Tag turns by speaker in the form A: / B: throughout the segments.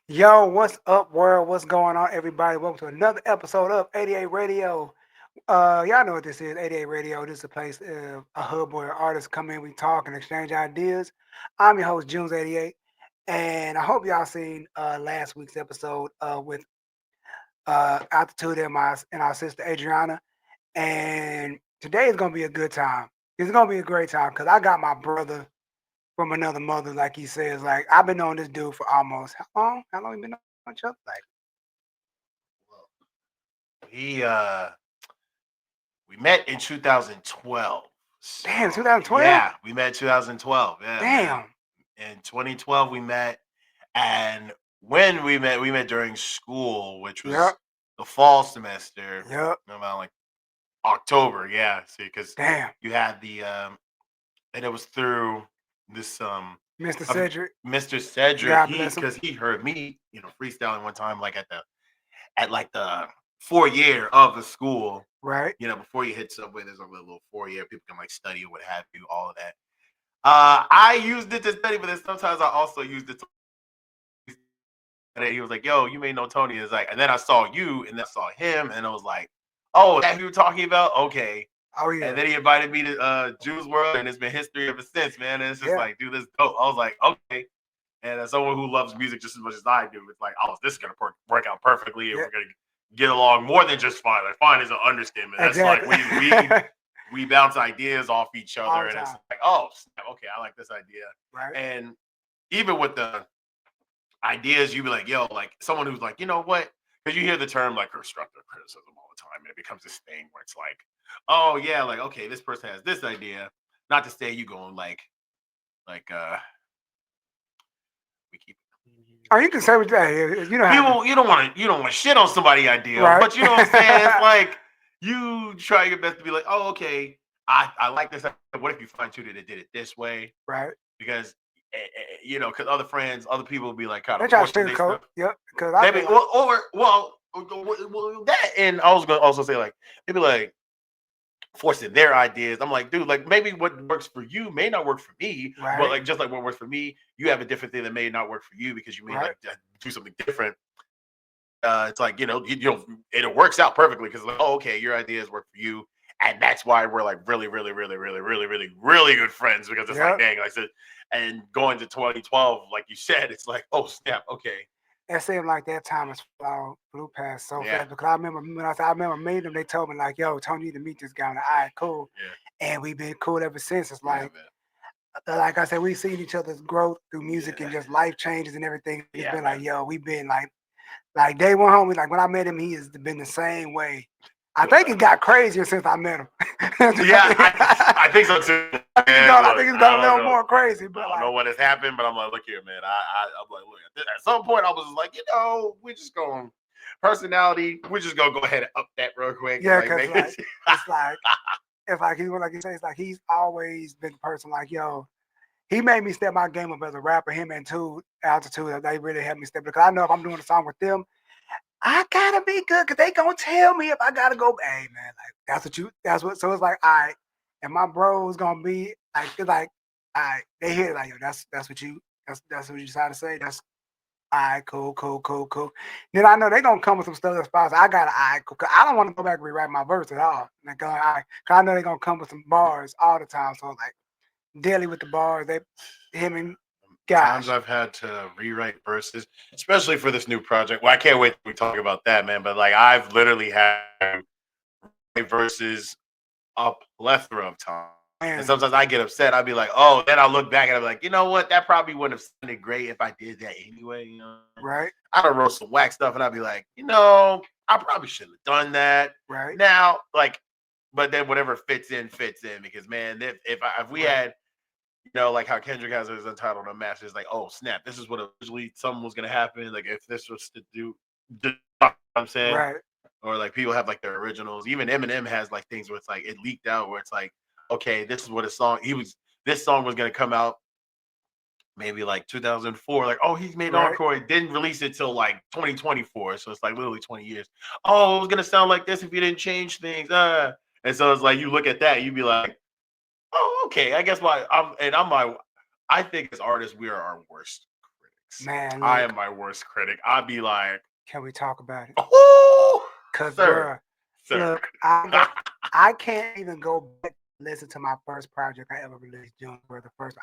A: Yo, what's up, world? What's going on, everybody? Welcome to another episode of 88 Radio. Y'all know what this is. 88 Radio. This is a place, a hub where artists come in, we talk and exchange ideas. I'm your host, Junes88, and I hope y'all seen last week's episode with Altitude and our sister Adriana. And today is gonna be a good time. It's gonna be a great time because I got my brother from another mother, like he says. Like I've been knowing this dude for almost how long? How long you been on each other? Like
B: Well, we we met in 2012.
A: damn,
B: So
A: 2012.
B: yeah, we met in 2012. Yeah, man.
A: Damn.
B: In 2012 we met, and when we met during school, which was
A: Yep.
B: the fall semester,
A: Yep.
B: around like October. Yeah, see, because
A: Damn.
B: you had and it was through this
A: Mr.
B: of
A: Cedric.
B: Mr. Cedric.
A: God
B: He
A: bless him.
B: because he heard me, freestyling one time, like at like the 4 year of the school.
A: Right.
B: Before you hit Subway, there's a little 4 year. People can like study or what have you, all of that. I used it to study, but then sometimes I also used it to. And then he was like, "Yo, you may know Tony." Is like, and then I saw you, and then I saw him, and I was like, "Oh, that who you were talking about? Okay."
A: Oh
B: And
A: yeah.
B: then he invited me to Juice World, and it's been history ever since, man. And it's just
A: Yeah.
B: like, dude, this is dope. I was like, okay. And as someone who loves music just as much as I do, it's like, oh, this is gonna work out perfectly, and
A: Yeah.
B: we're gonna get along more than just fine. Like, fine is an understatement. That's like
A: Exactly.
B: we bounce ideas off each
A: All
B: other,
A: the
B: and it's
A: time.
B: like, oh, snap, okay, I like this idea.
A: Right.
B: And even with the ideas, you be like, yo, like someone who's like, you know what? Because you hear the term like constructive criticism all the time, and it becomes this thing where it's like, oh yeah, like okay, this person has this idea. Not to say you going like we keep
A: Oh, you can say what you know how to.
B: you don't want to shit on somebody's idea,
A: Right.
B: but you know what I'm saying? It's like you try your best to be like, oh okay, I like this. What if you fine tuned it and did it this way?
A: Right.
B: Because because other friends, other people will be like kind
A: They
B: of
A: try to
B: forcing their
A: sugarcoat.
B: stuff.
A: Yep. Because I
B: Maybe
A: feel like
B: that, and I was gonna also say like maybe like forcing their ideas. I'm like, dude, like maybe what works for you may not work for me, but
A: right.
B: like just like what works for me, you have a different thing that may not work for you because you may
A: Right.
B: like do something different. It's like and it works out perfectly because like, oh, okay, your ideas work for you, and that's why we're like really, really, really, really, really, really, really good friends because it's like,
A: Yep.
B: dang, like I said, and going to 2012, like you said, it's like, oh snap, okay,
A: It seemed like that time has flew past so
B: yeah,
A: fast because I remember when I remember meeting them. They told me like, "Yo, Tony, you need to meet this guy." And I, cool,
B: yeah,
A: and we've been cool ever since. It's
B: yeah,
A: like I said, we've seen each other's growth through music
B: man,
A: and just life changes and everything. It's
B: yeah,
A: been like,
B: man,
A: yo, we've been like day one homie. Like when I met him, he has been the same way. I
B: yeah.
A: think it got crazier since I met him.
B: Yeah, I think so too. Man,
A: I
B: look,
A: think it's
B: I
A: got a
B: don't
A: little
B: know.
A: more crazy,
B: I
A: but
B: don't know
A: like,
B: what has happened, but I'm like, look here, man. I'm like, look. At some point, I was just like, we're just going personality. We're just gonna go ahead and up that real quick and
A: yeah,
B: like
A: because
B: make it.
A: it's like it's like he like you say, it's like he's always been the person like, yo, he made me step my game up as a rapper. Him and Two Altitude, they really helped me step because I know if I'm doing a song with them, I gotta be good because they gonna tell me if I gotta go. Hey man, like that's what. So it's like, all right, and my bros gonna be like, it's like, all right, they hear it like, yo, that's what you that's what you decided to say. That's all right, cool. Then I know they gonna come with some stuff that's possible. I gotta all right, cool. 'Cause I don't want to go back and rewrite my verse at all. Like, all right, cause I know they gonna come with some bars all the time. So like daily with the bars, they him and
B: Times
A: gosh,
B: I've had to rewrite verses, especially for this new project. Well, I can't wait till we talk about that, man. But like, I've literally had to write verses a plethora of times. And
A: man,
B: sometimes I get upset. I'll be like, oh, then I'll look back and I'll be like, you know what? That probably wouldn't have sounded great if I did that anyway.
A: right,
B: I don't wrote some whack stuff and I'll be like, I probably shouldn't have done that.
A: right,
B: Now, like, but then whatever fits in because man, if we
A: right,
B: had, like how Kendrick has his Untitled Unmasked, it's like, oh snap, this is what originally something was gonna happen. Like if this was to do you know what I'm saying?
A: right.
B: Or like people have like their originals. Even Eminem has like things where it's like it leaked out where it's like, okay, this is what a song this song was gonna come out maybe like 2004. Like, oh, he's made
A: Right.
B: Encore. It didn't release it till like 2024. So it's like literally 20 years. Oh, it was gonna sound like this if you didn't change things. And so it's like you look at that, you'd be like, oh, okay. I guess I think as artists, we are our worst critics.
A: Man,
B: I
A: look,
B: am my worst critic. I'd be like,
A: can we talk about it?
B: oh,
A: Cause,
B: sir,
A: bruh, look, I can't even go back and listen to my first project I ever released, June, where the first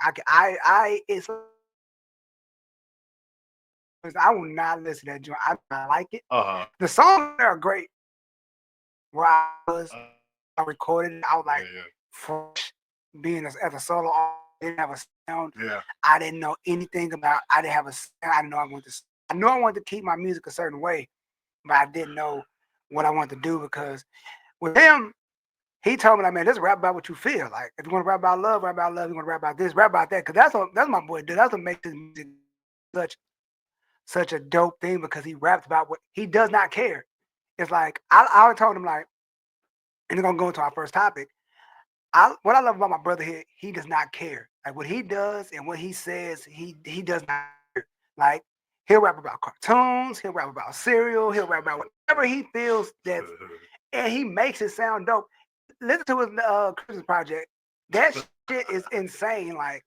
A: it's I will not listen to that joint. I like it.
B: uh-huh.
A: The songs are great. Where
B: Uh,
A: I recorded it, I was like
B: yeah,
A: fresh, being as a solo artist, didn't have a sound.
B: yeah.
A: I didn't know anything about. I didn't have a sound. I didn't know I wanted to. I knew I wanted to keep my music a certain way, but I didn't know what I wanted to do because with him, he told me like, man, just rap about what you feel. Like, if you want to rap about love, rap about love. You want to rap about this, rap about that. Because that's my boy. Dude, that's what makes his music such such a dope thing because he raps about what he does not care. It's like I told him like, and we're gonna go into our first topic. What I love about my brother here, he does not care. Like what he does and what he says, he does not care. Like he'll rap about cartoons, he'll rap about cereal, he'll rap about whatever he feels that, and he makes it sound dope. Listen to his Christmas project. That shit is insane. Like,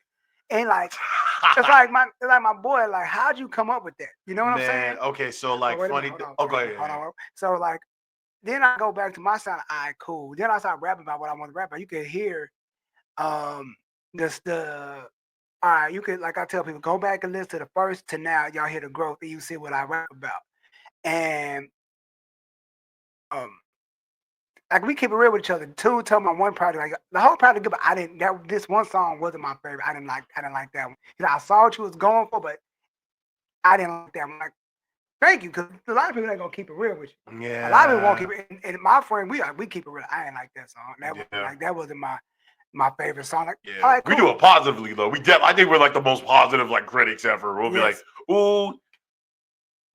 A: and like it's like my boy. Like, how'd you come up with that? You know what I'm saying?
B: Man, okay, so
A: Oh,
B: like
A: wait a minute,
B: funny.
A: hold on,
B: Oh,
A: wait
B: go
A: a
B: ahead.
A: minute, hold on. So like, then I go back to my sound. All right, cool. Then I start rapping about what I want to rap about. You can hear just the all right. You could like I tell people, go back and listen to the first to now. Y'all hear the growth, and you see what I rap about. And um, like we keep it real with each other. Two told my one project, like the whole project, but I didn't. That this one song wasn't my favorite. I didn't like that one. You know, I saw what you was going for, but I didn't like that one. Like, thank you, because a lot of people ain't gonna keep it real with you. A lot of people won't
B: Yeah,
A: keep it. And my friend, we keep it real. I ain't like that song.
B: yeah,
A: That wasn't my favorite song. Like, all
B: yeah.
A: right,
B: We do
A: cool.
B: it positively though. I think we're like the most positive like critics ever. We'll be like,
A: Yes.
B: ooh,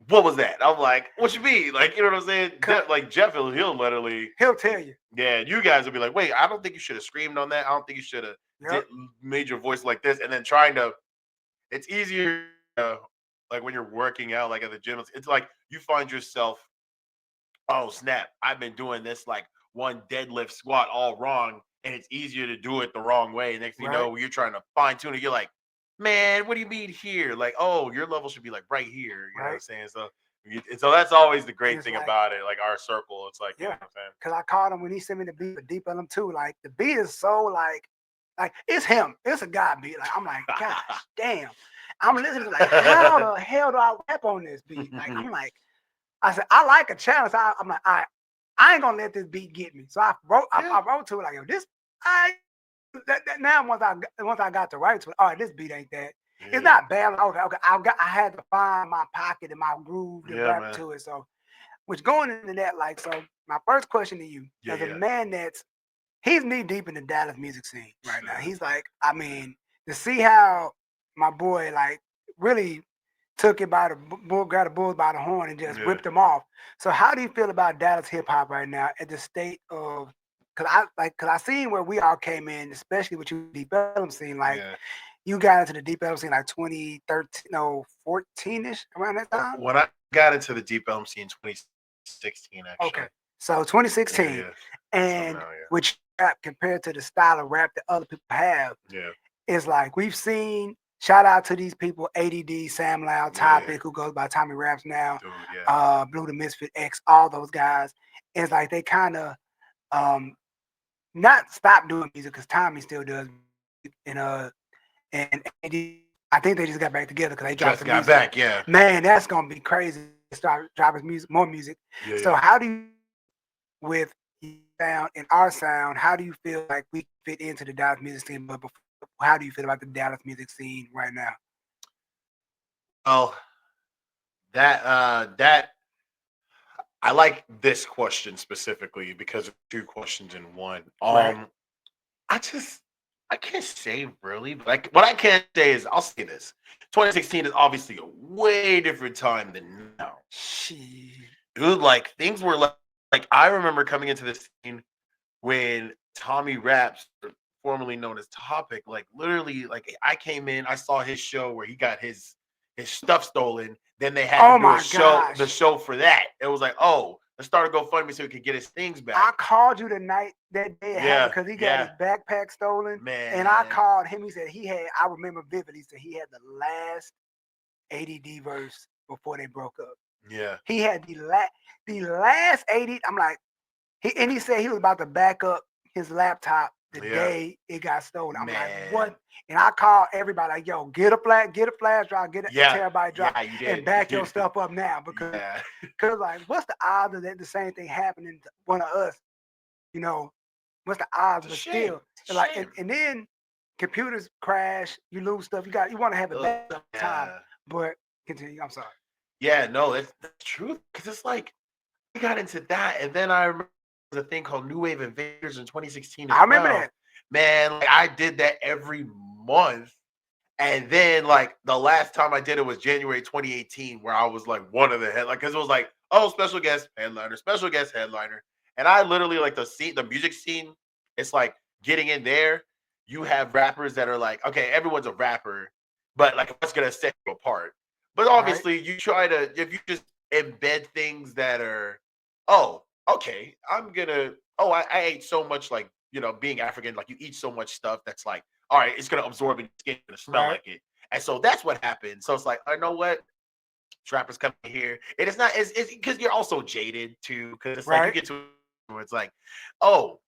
B: what was that? I'm like, what you mean? Like, you know what I'm saying? Like Jeff, he'll literally,
A: He'll tell you.
B: yeah. You guys will be like, wait, I don't think you should have screamed on that. I don't think you should have
A: Yep.
B: made your voice like this, and then trying to. It's easier, like when you're working out, like at the gym. It's like you find yourself, oh snap, I've been doing this like one deadlift squat all wrong, and it's easier to do it the wrong way. And next thing you
A: Right.
B: know, you're trying to fine tune it. You're like, man, what do you mean here? Like, oh, your level should be like right here. You know what I'm
A: Right.
B: saying? So that's always the
A: And
B: great
A: it's
B: thing
A: like,
B: about it. Like our circle, it's like, you know
A: yeah.
B: what I'm saying?
A: Cause I called him when he sent me the beat for Deep Ellum too. Like the beat is so like it's him. It's a guy beat. Like I'm like, gosh damn. I'm listening to like, how the hell do I rap on this beat? Like I'm like, I said, I like a challenge. I'm like, I ain't gonna let this beat get me. So I wrote to it like, yo, this I now once I got to write to it, all right, this beat ain't that. It's
B: Yeah,
A: not bad. Like, okay, I had to find my pocket and my groove to
B: yeah,
A: rap
B: man.
A: to it. So which going into that, like, so my first question to you,
B: Yeah,
A: as a
B: yeah.
A: man he's knee deep in the Dallas music scene right now. He's like, I mean, to see how my boy like really took it by the bull, got the bulls by the horn and just
B: Yeah,
A: ripped them off. So how do you feel about Dallas hip hop right now at the state of? Cause I seen where we all came in, especially with you deep album scene. Like
B: yeah.
A: you got into the deep album scene like 2013, no 14ish around that time.
B: When I got into the deep elm scene in 2016,
A: Okay.
B: actually.
A: So
B: Yeah,
A: 2016,
B: yeah.
A: and
B: Somehow,
A: which rap compared to the style of rap that other people have
B: yeah,
A: is like we've seen. Shout out to these people, ADD, Sam Loud,
B: yeah, yeah,
A: Topic, who goes by Tommy Raps now,
B: dude, yeah,
A: Blue the Misfit X, all those guys. It's like they kind of um not stop doing music because Tommy still does, and and ADD, I think they just got back together because they dropped
B: just
A: some
B: got
A: music.
B: back, yeah,
A: Man, that's gonna be crazy. Start dropping music, more music.
B: yeah,
A: So
B: yeah.
A: how do you with sound and our sound, how do you feel like we fit into the Dallas music scene? But before, how do you feel about the Dallas music scene right now?
B: Well, that I like this question specifically because of two questions in one.
A: Right,
B: I just I can't say really, but like what I can say is I'll say this: 2016 is obviously a way different time than now,
A: she,
B: dude. Like things were like I remember coming into this scene when Tommy Raps, formerly known as Topic, like literally, like I came in, I saw his show where he got his stuff stolen. Then they had to
A: oh
B: do
A: my
B: the
A: gosh.
B: show for that. It was like, oh, let's start a GoFundMe so he could get his things
A: I
B: back.
A: called you the night that day it happened
B: Yeah,
A: because he got his
B: yeah,
A: backpack stolen. And I
B: man.
A: called him. He said he had, I remember vividly, he said he had the last ADD verse before they broke up.
B: Yeah.
A: He had the last 80. I'm like, he said he was about to back up his laptop the
B: Yeah.
A: day it got stolen. I'm like,
B: Man.
A: what? And I called everybody like, yo, get a flash drive, get a
B: Yeah.
A: terabyte drive,
B: Yeah, you
A: and
B: did.
A: back your stuff up now because
B: Yeah.
A: like, what's the odds of that the same thing happening to one of us? You know, what's the odds?
B: It's a
A: But
B: shame.
A: still,
B: It's a
A: like,
B: shame.
A: and then computers crash, you lose stuff. You want to have it back all the time.
B: Yeah.
A: But continue. I'm sorry.
B: Yeah, no, that's true. Because it's like we got into that, and then I remember there was a thing called New Wave Invaders in 2016 as
A: I remember
B: well.
A: that.
B: Man, like I did that every month. And then like the last time I did it was January 2018, where I was like one of the head, like because it was like, oh, special guest headliner, special guest headliner. And I literally like the music scene, it's like getting in there, you have rappers that are like, okay, everyone's a rapper, but like what's gonna set you apart? But
A: Right.
B: obviously you try to if you just embed things that are, oh, okay, I ate so much like being African, like you eat so much stuff that's like all right, it's gonna absorb in your skin, it's gonna smell
A: Right.
B: like it. And so that's what happened. So it's like, I know what? Trappers coming here. And it's because you're also jaded too, because it's like you
A: Right.
B: get to where it's like, oh,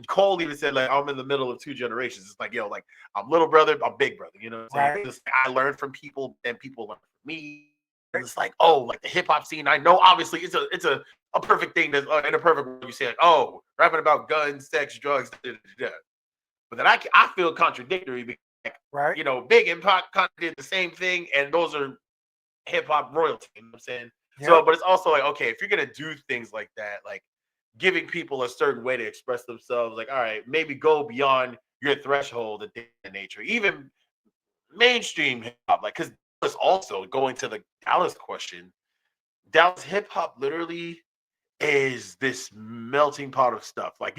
B: Cole even said, like, I'm in the middle of two generations. It's like, yo, like I'm little brother, I'm big brother, you know what I'm saying?
A: Right.
B: It's like, I learned from people and people learn from me. And it's like, oh, like the hip hop scene. I know obviously it's a perfect thing that in a perfect world you say, like, oh, rapping about guns, sex, drugs, da, da, da, da. But then I feel contradictory because
A: Right.
B: Big and Pac kind of did the same thing, and those are hip hop royalty. You know what I'm saying?
A: Yep.
B: So, but it's also like, okay, if you're gonna do things like that, like giving people a certain way to express themselves, like, all right, maybe go beyond your threshold of nature, even mainstream hip hop, like, because also going to the Dallas question, Dallas hip hop literally is this melting pot of stuff. Like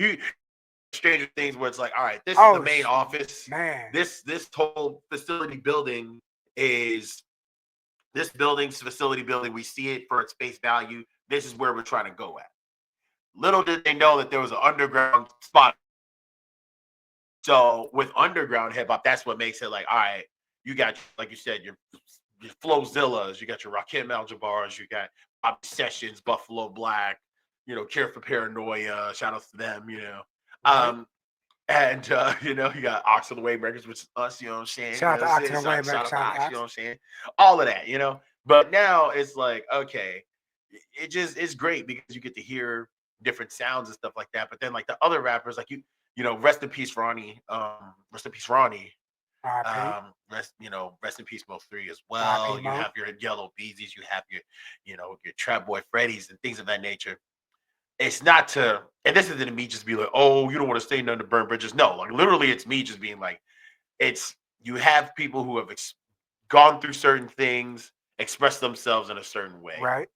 B: Stranger Things, where it's like, all right, this is the
A: Oh
B: main office.
A: man.
B: This whole facility building is this building's facility building. We see it for its face value. This is where we're trying to go at. Little did they know that there was an underground spot. So with underground hip hop, that's what makes it like, all right, you got, like you said, your Flowzillas, you got your Rakim Al-Jabars, you got Bobby Sessions, Buffalo Black, Care for Paranoia, shout outs to them,
A: Right.
B: Um, and you got Ox of the Waybreakers, which is us, you know what I'm saying?
A: Shout out to Oxygen
B: Shout
A: Wayback.
B: out to
A: Shout out to
B: Ox, you know
A: Ox.
B: what I'm saying? All of that. But now it's like, okay, it's great because you get to hear different sounds and stuff like that. But then like the other rappers, like rest in peace, Ronnie. Rest in peace, Ronnie.
A: R.I.P.
B: Rest in peace, Mo 3 as
A: R.I.P.
B: well. You
A: Mo.
B: have your Yellow Beezies, you have your Trap Boy Freddy's and things of that nature. It's not to, and this isn't me just be like, oh, you don't want to say nothing to burn bridges. No, like literally, it's me just being like, it's you have people who have gone through certain things, express themselves in a certain way,
A: Right.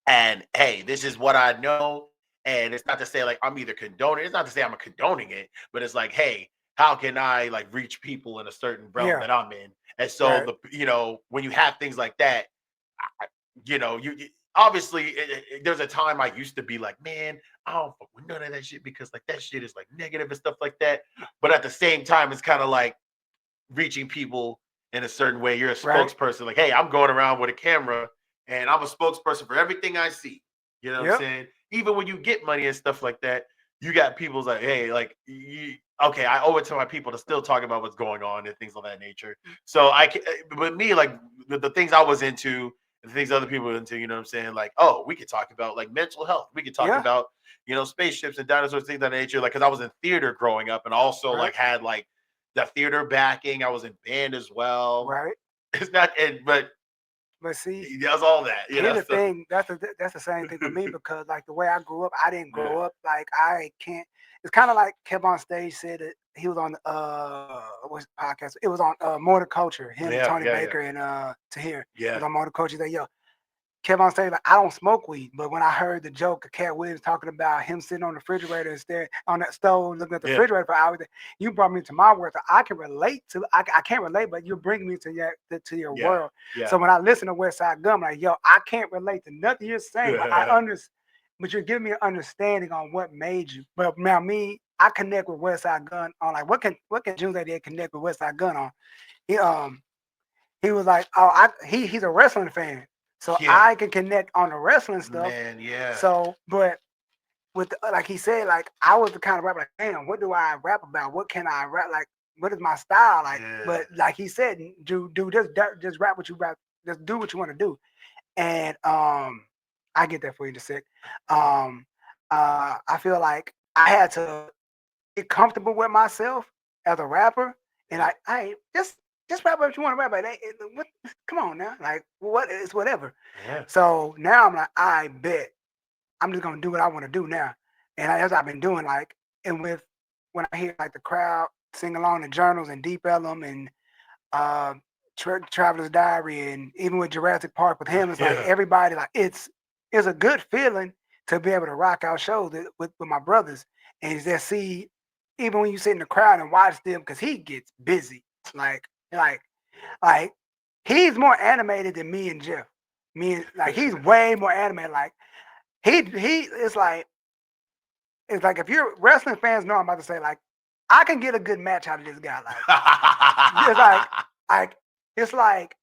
B: and hey, this is what I know. And it's not to say like I'm either condoning. It's not to say I'm condoning it, but it's like, hey, how can I like reach people in a certain realm
A: Yeah.
B: that I'm in? And so
A: Right.
B: when you have things like that, I, you obviously there's a time I used to be like, man, I don't fuck with none of that shit because like that shit is like negative and stuff like that. But at the same time, it's kind of like reaching people in a certain way. You're a
A: Right.
B: spokesperson. Like, hey, I'm going around with a camera and I'm a spokesperson for everything I see. You know what I'm
A: Yep.
B: saying? Even when you get money and stuff like that, you got people's like, hey, like, okay, I owe it to my people to still talk about what's going on and things of that nature. So I can, but me, like the things I was into, the things other people were into, you know what I'm saying? Like, oh, we could talk about like mental health. We could talk
A: Yeah.
B: about, spaceships and dinosaurs, things of that nature. Like, cause I was in theater growing up and also
A: Right.
B: like had like the theater backing. I was in band as well.
A: Right.
B: It's not, but
A: But see,
B: he does all that,
A: here's the
B: So
A: thing. That's the same thing for me because like the way I grew up, I didn't grow up like I can't. It's kind of like Kev on stage said it. He was on what's the podcast? It was on Motor Culture. Him,
B: yeah,
A: Tony
B: yeah, yeah,
A: Baker, and Tahir. It
B: yeah,
A: was on Motor Culture. That yo, Kev on stage like I don't smoke weed, but when I heard the joke of Cat Williams talking about him sitting on the refrigerator instead on that stove looking at the
B: yeah,
A: refrigerator for hours, you brought me to my world. So I can relate to. I can't relate, but you bring me to your
B: yeah,
A: world.
B: yeah.
A: So when I listen to West Side Gun, I'm like, yo, I can't relate to nothing you're saying, but I understand. But you're giving me an understanding on what made you. But now me, I connect with West Side Gun on like what can Junes88 connect with West Side Gun on? He he was like, oh, he's a wrestling fan, so
B: Yeah.
A: I can connect on the wrestling stuff.
B: Man, yeah.
A: So, but with like he said, like I was the kind of rapper like, damn, what do I rap about? What can I rap like? What is my style like?
B: Yeah.
A: But like he said, do just rap what you rap, just do what you want to do. And I get that for you in a sec. I feel like I had to get comfortable with myself as a rapper, and I just rap what you want to rap about. What, come on now, like what is whatever.
B: Yeah.
A: So now I'm like, I bet I'm just gonna do what I want to do now, and as I've been doing, like, and with when I hear like the crowd sing along the journals and Deep Ellum and uh, Traveler's Diary, and even with Jurassic Park with him, it's like
B: Yeah.
A: everybody like it's a good feeling to be able to rock out shows with my brothers and just see even when you sit in the crowd and watch them because he gets busy like like he's more animated than me and Jeff. Me and like he's way more animated. Like he it's like if you're wrestling fans know I'm about to say like I can get a good match out of this guy. Like it's like it's like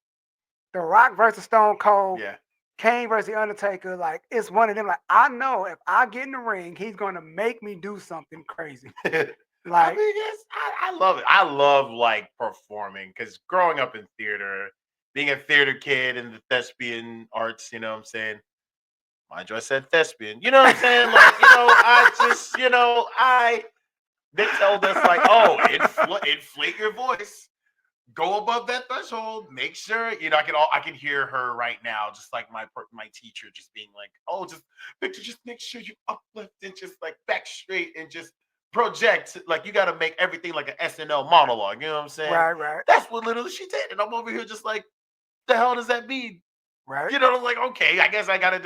A: The Rock versus Stone Cold,
B: Yeah.
A: Kane versus The Undertaker. Like it's one of them. Like I know if I get in the ring, he's gonna make me do something crazy.
B: I mean, yes, I love it. I love like performing because growing up in theater, being a theater kid in the thespian arts, you know what I'm saying? Mind you, I said thespian. You know what I'm saying? Like, I just, they told us like, oh, inflate your voice, go above that threshold, make sure, I can hear her right now, just like my teacher just being like, oh, just Victor, just make sure you uplift and just like back straight and just project. Like you got to make everything like an SNL monologue. You know what I'm saying?
A: Right.
B: That's what literally she did, and I'm over here just like, the hell does that mean?
A: Right.
B: I'm like, okay, I guess I gotta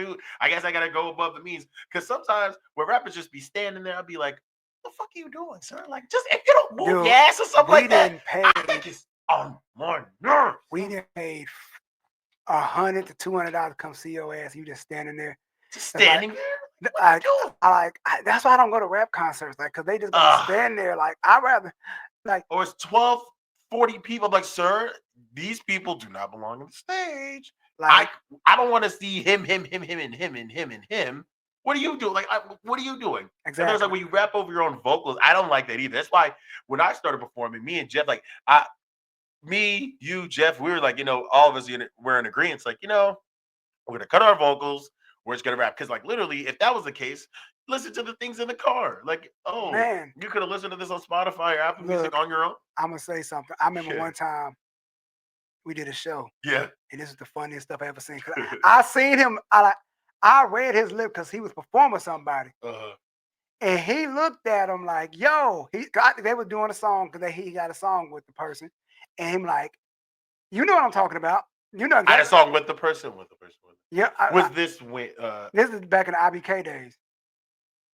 B: go above the means. Cause sometimes when rappers just be standing there, I'll be like, what the fuck are you doing, sir? Like, just if you don't move
A: Dude,
B: your ass or something like that,
A: pay.
B: that gets on more nerves.
A: We didn't pay $100 to $200 to come see your ass. You just standing there.
B: Just standing there.
A: Like, that's why I don't go to rap concerts, like, cause they just gonna stand there. Like, I'd rather, like,
B: or it's 12, 40 people. I'm like, sir, these people do not belong on the stage.
A: like,
B: I don't want to see him, and him. What are you doing? Like, what are you doing?
A: exactly.
B: And there's like when you rap over your own vocals, I don't like that either. That's why when I started performing, me and Jeff, like, me, you, Jeff, we were like, all of us, we're in agreement. Like, we're gonna cut our vocals. We're just gonna rap because, like, literally, if that was the case, listen to the things in the car. Like, oh,
A: man,
B: you could have listened to this on Spotify or Apple Music on your own.
A: I'm gonna say something. I remember one time we did a show.
B: Yeah,
A: and this is the funniest stuff I ever seen. I seen him. I read his lip because he was performing somebody. And he looked at him like, yo, they were doing a song because he got a song with the person. And him like, you know what I'm talking about. You know
B: exactly. I had a song with the person.
A: Yeah.
B: This
A: is back in the IBK days.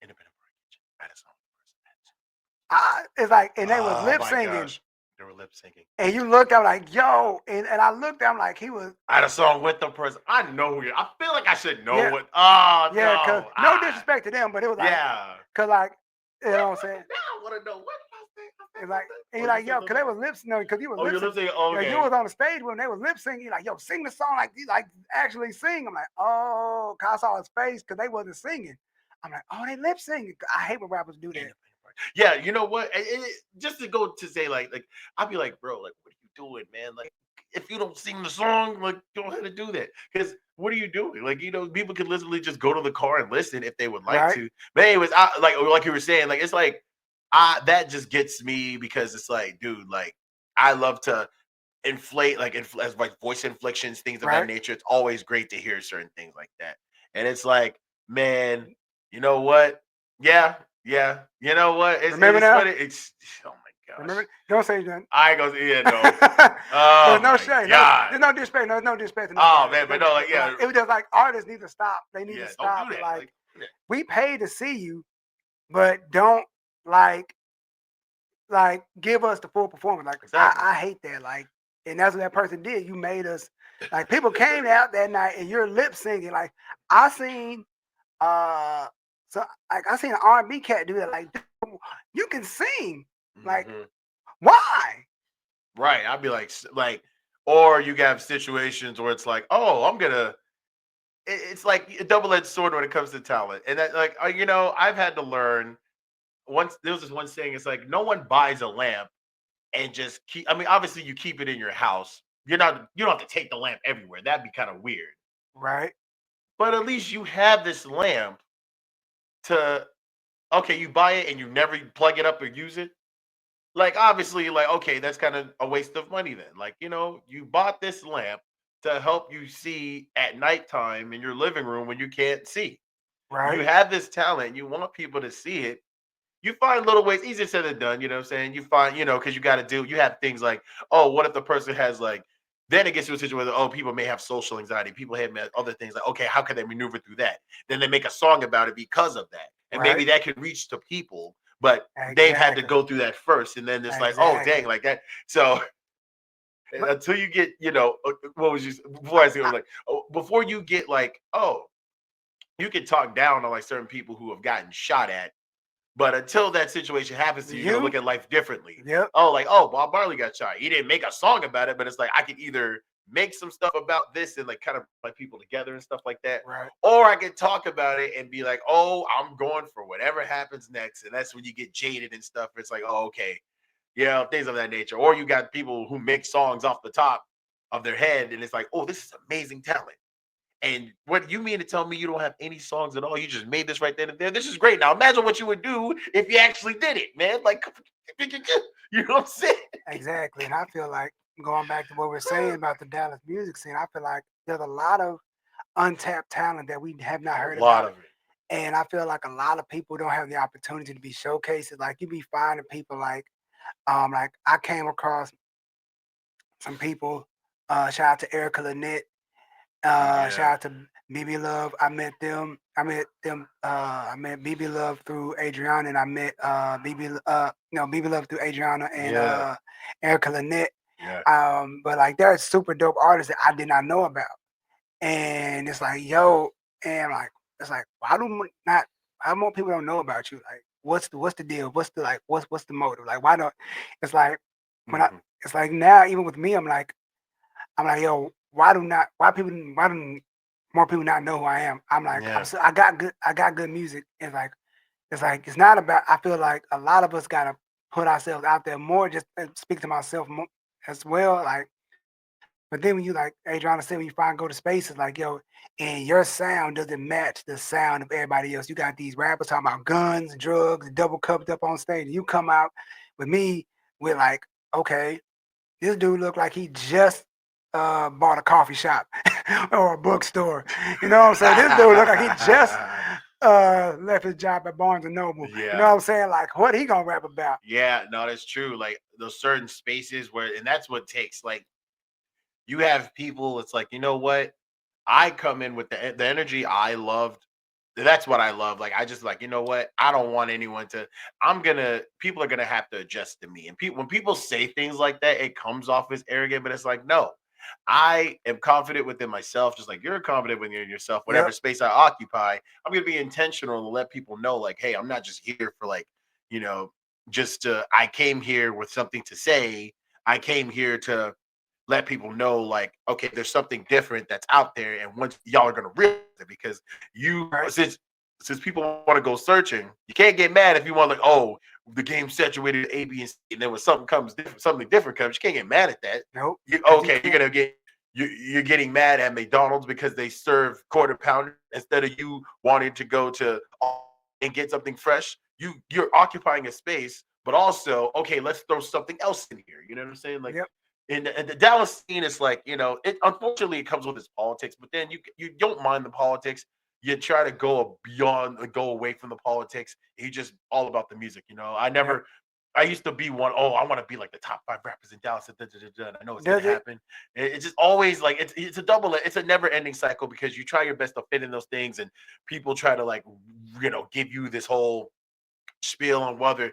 B: Independent Breakage. I had a song with the person.
A: It's like, and they was lip singing.
B: Gosh. They were lip syncing.
A: And you looked at him like, yo, and I looked at him like he was.
B: I had a song with the person. I know who you. I feel like I should know what.
A: Yeah, because no disrespect to them, but it was like, because like, you know what I'm saying?
B: Now I want to know what.
A: It's like, and you're like, yo, because they was lip syncing, because you was lip syncing.
B: Okay.
A: You was on the stage when they was lip syncing. You're like, yo, sing the song like actually sing. I'm like, oh, cause I saw his face because they wasn't singing. I'm like, oh, they lip syncing. I hate when rappers do that.
B: Yeah, you know what? Just to go to say like I'll be like, bro, like, what are you doing, man? Like, if you don't sing the song, like, go ahead and do that. Because what are you doing? Like, people can literally just go to the car and listen if they would like to. But anyways, like you were saying, like, it's like that just gets me because it's like, dude, like, I love to inflate, like, as like voice inflections, things of that nature. It's always great to hear certain things like that. And it's like, man, you know what? Yeah. You know what?
A: Remember now?
B: It's oh my gosh.
A: Remember? Don't say nothing.
B: I go, yeah, no. Oh,
A: no shade. There's no disrespect. No disrespect.
B: Oh man, but no, like, yeah.
A: It was just like artists need to stop. They need to stop.
B: Don't do that.
A: Like, we paid to see you, but don't like give us the full performance. Like, exactly. I hate that. Like, and that's what that person did. You made us like, people came out that night and you're lip singing. Like, I seen so like I seen an R&B cat do that. Like, you can sing. Like, why?
B: Right. I'd be like, Or you have situations where it's like, oh, I'm gonna. It's like a double-edged sword when it comes to talent, and that like I've had to learn. Once there was this one saying, it's like no one buys a lamp and just keep. I mean, obviously you keep it in your house. You don't have to take the lamp everywhere. That'd be kind of weird.
A: Right.
B: But at least you have this lamp to okay, you buy it and you never plug it up or use it. Like obviously, like okay, that's kind of a waste of money then. Like, you bought this lamp to help you see at nighttime in your living room when you can't see. You
A: Right.
B: have this talent, you want people to see it. You find little ways, easier said than done, you know what I'm saying? You find, because you got to do, you have things like, oh, what if the person has like, then it gets to a situation where, oh, people may have social anxiety. People have other things like, okay, how can they maneuver through that? Then they make a song about it because of that. And maybe
A: Right.
B: that can reach to people, but they've had to
A: Exactly.
B: go through that first. And then it's like, oh, dang,
A: Exactly.
B: like that. So
A: But
B: until you get, what was you, before I say, it
A: I,
B: was like, oh, before you get like, oh, you can talk down on like certain people who have gotten shot at, but until that situation happens to you, you're gonna
A: you,
B: look at life differently.
A: yep.
B: Oh, like, oh, Bob Marley got shot. He didn't make a song about it, but it's like I could either make some stuff about this and like kind of like people together and stuff like that.
A: Right.
B: Or I could talk about it and be like, oh, I'm going for whatever happens next. And that's when you get jaded and stuff. It's like, oh, okay. Yeah, things of that nature. Or you got people who make songs off the top of their head, and it's like, oh, this is amazing talent. And what you mean to tell me you don't have any songs at all? You just made this right then and there. This is great. Now imagine what you would do if you actually did it, man. Like, you know what I'm saying?
A: Exactly. And I feel like going back to what we're saying about the Dallas music scene, I feel like there's a lot of untapped talent that we have not
B: A
A: heard
B: lot
A: about.
B: of it.
A: And I feel like a lot of people don't have the opportunity to be showcased. Like you be finding people like I came across some people, shout out to Erica Lynette, shout
B: Yeah,
A: out to BB Love. I met them. I met them. I met BB Love through Adriana, and I met BB. BB Love through Adriana and
B: yeah,
A: Erica Lynette.
B: yeah.
A: But like they're super dope artists that I did not know about, and it's like yo, and like it's like why do not? How more people don't know about you? Like what's the deal? What's the like what's the motive? Like why not? It's like when I
B: Hmm.
A: it's like now even with me, I'm like, yo, why do more people not know who I am? I'm like,
B: Yeah,
A: I got good music. It's not about. I feel like a lot of us gotta put ourselves out there more. Just speak to myself more, as well. Like, but then when you like Adriana said, when you find go to spaces, like yo, and your sound doesn't match the sound of everybody else. You got these rappers talking about guns, drugs, double cupped up on stage. And you come out with me with like, okay, this dude looked like he just bought a coffee shop or a bookstore. You know what I'm saying? This dude looked like he just left his job at Barnes and Noble. You know
B: yeah,
A: what I'm saying? Like, what he gonna rap about?
B: yeah. No, that's true. Like those certain spaces where, and that's what takes. Like you have people. It's like, you know what? I come in with the energy I loved. That's what I love. Like I just like, you know what? I don't want anyone to. People are gonna have to adjust to me. And people when people say things like that, it comes off as arrogant, but it's like, no. I am confident within myself, just like you're confident within yourself, whatever
A: Yep.
B: space I occupy. I'm gonna be intentional and let people know, like, hey, I'm not just here for like, you know, I came here with something to say. I came here to let people know like okay there's something different that's out there and once y'all are going to realize it because you
A: Right.
B: since people want to go searching you can't get mad if you want like oh the game's saturated with A B and C and then when something comes different something different comes you can't get mad at that
A: Nope.
B: you
A: Because you
B: okay you're
A: can't.
B: going to get you're getting mad at McDonald's because they serve quarter pounder instead of you wanting to go to and get something fresh you're occupying a space but also okay let's throw something else in here you know what I'm saying like
A: Yep.
B: in the Dallas scene is like it unfortunately it comes with its politics, but then you don't mind the politics. You try to go beyond, go away from the politics. You just all about the music. I
A: Yep.
B: never. I used to be one. Oh, I want to be like the top 5 rappers in Dallas. And I know it's gonna
A: Does it?
B: happen. It's just always like it's a double. It's a never ending cycle because you try your best to fit in those things, and people try to like give you this whole spiel on whether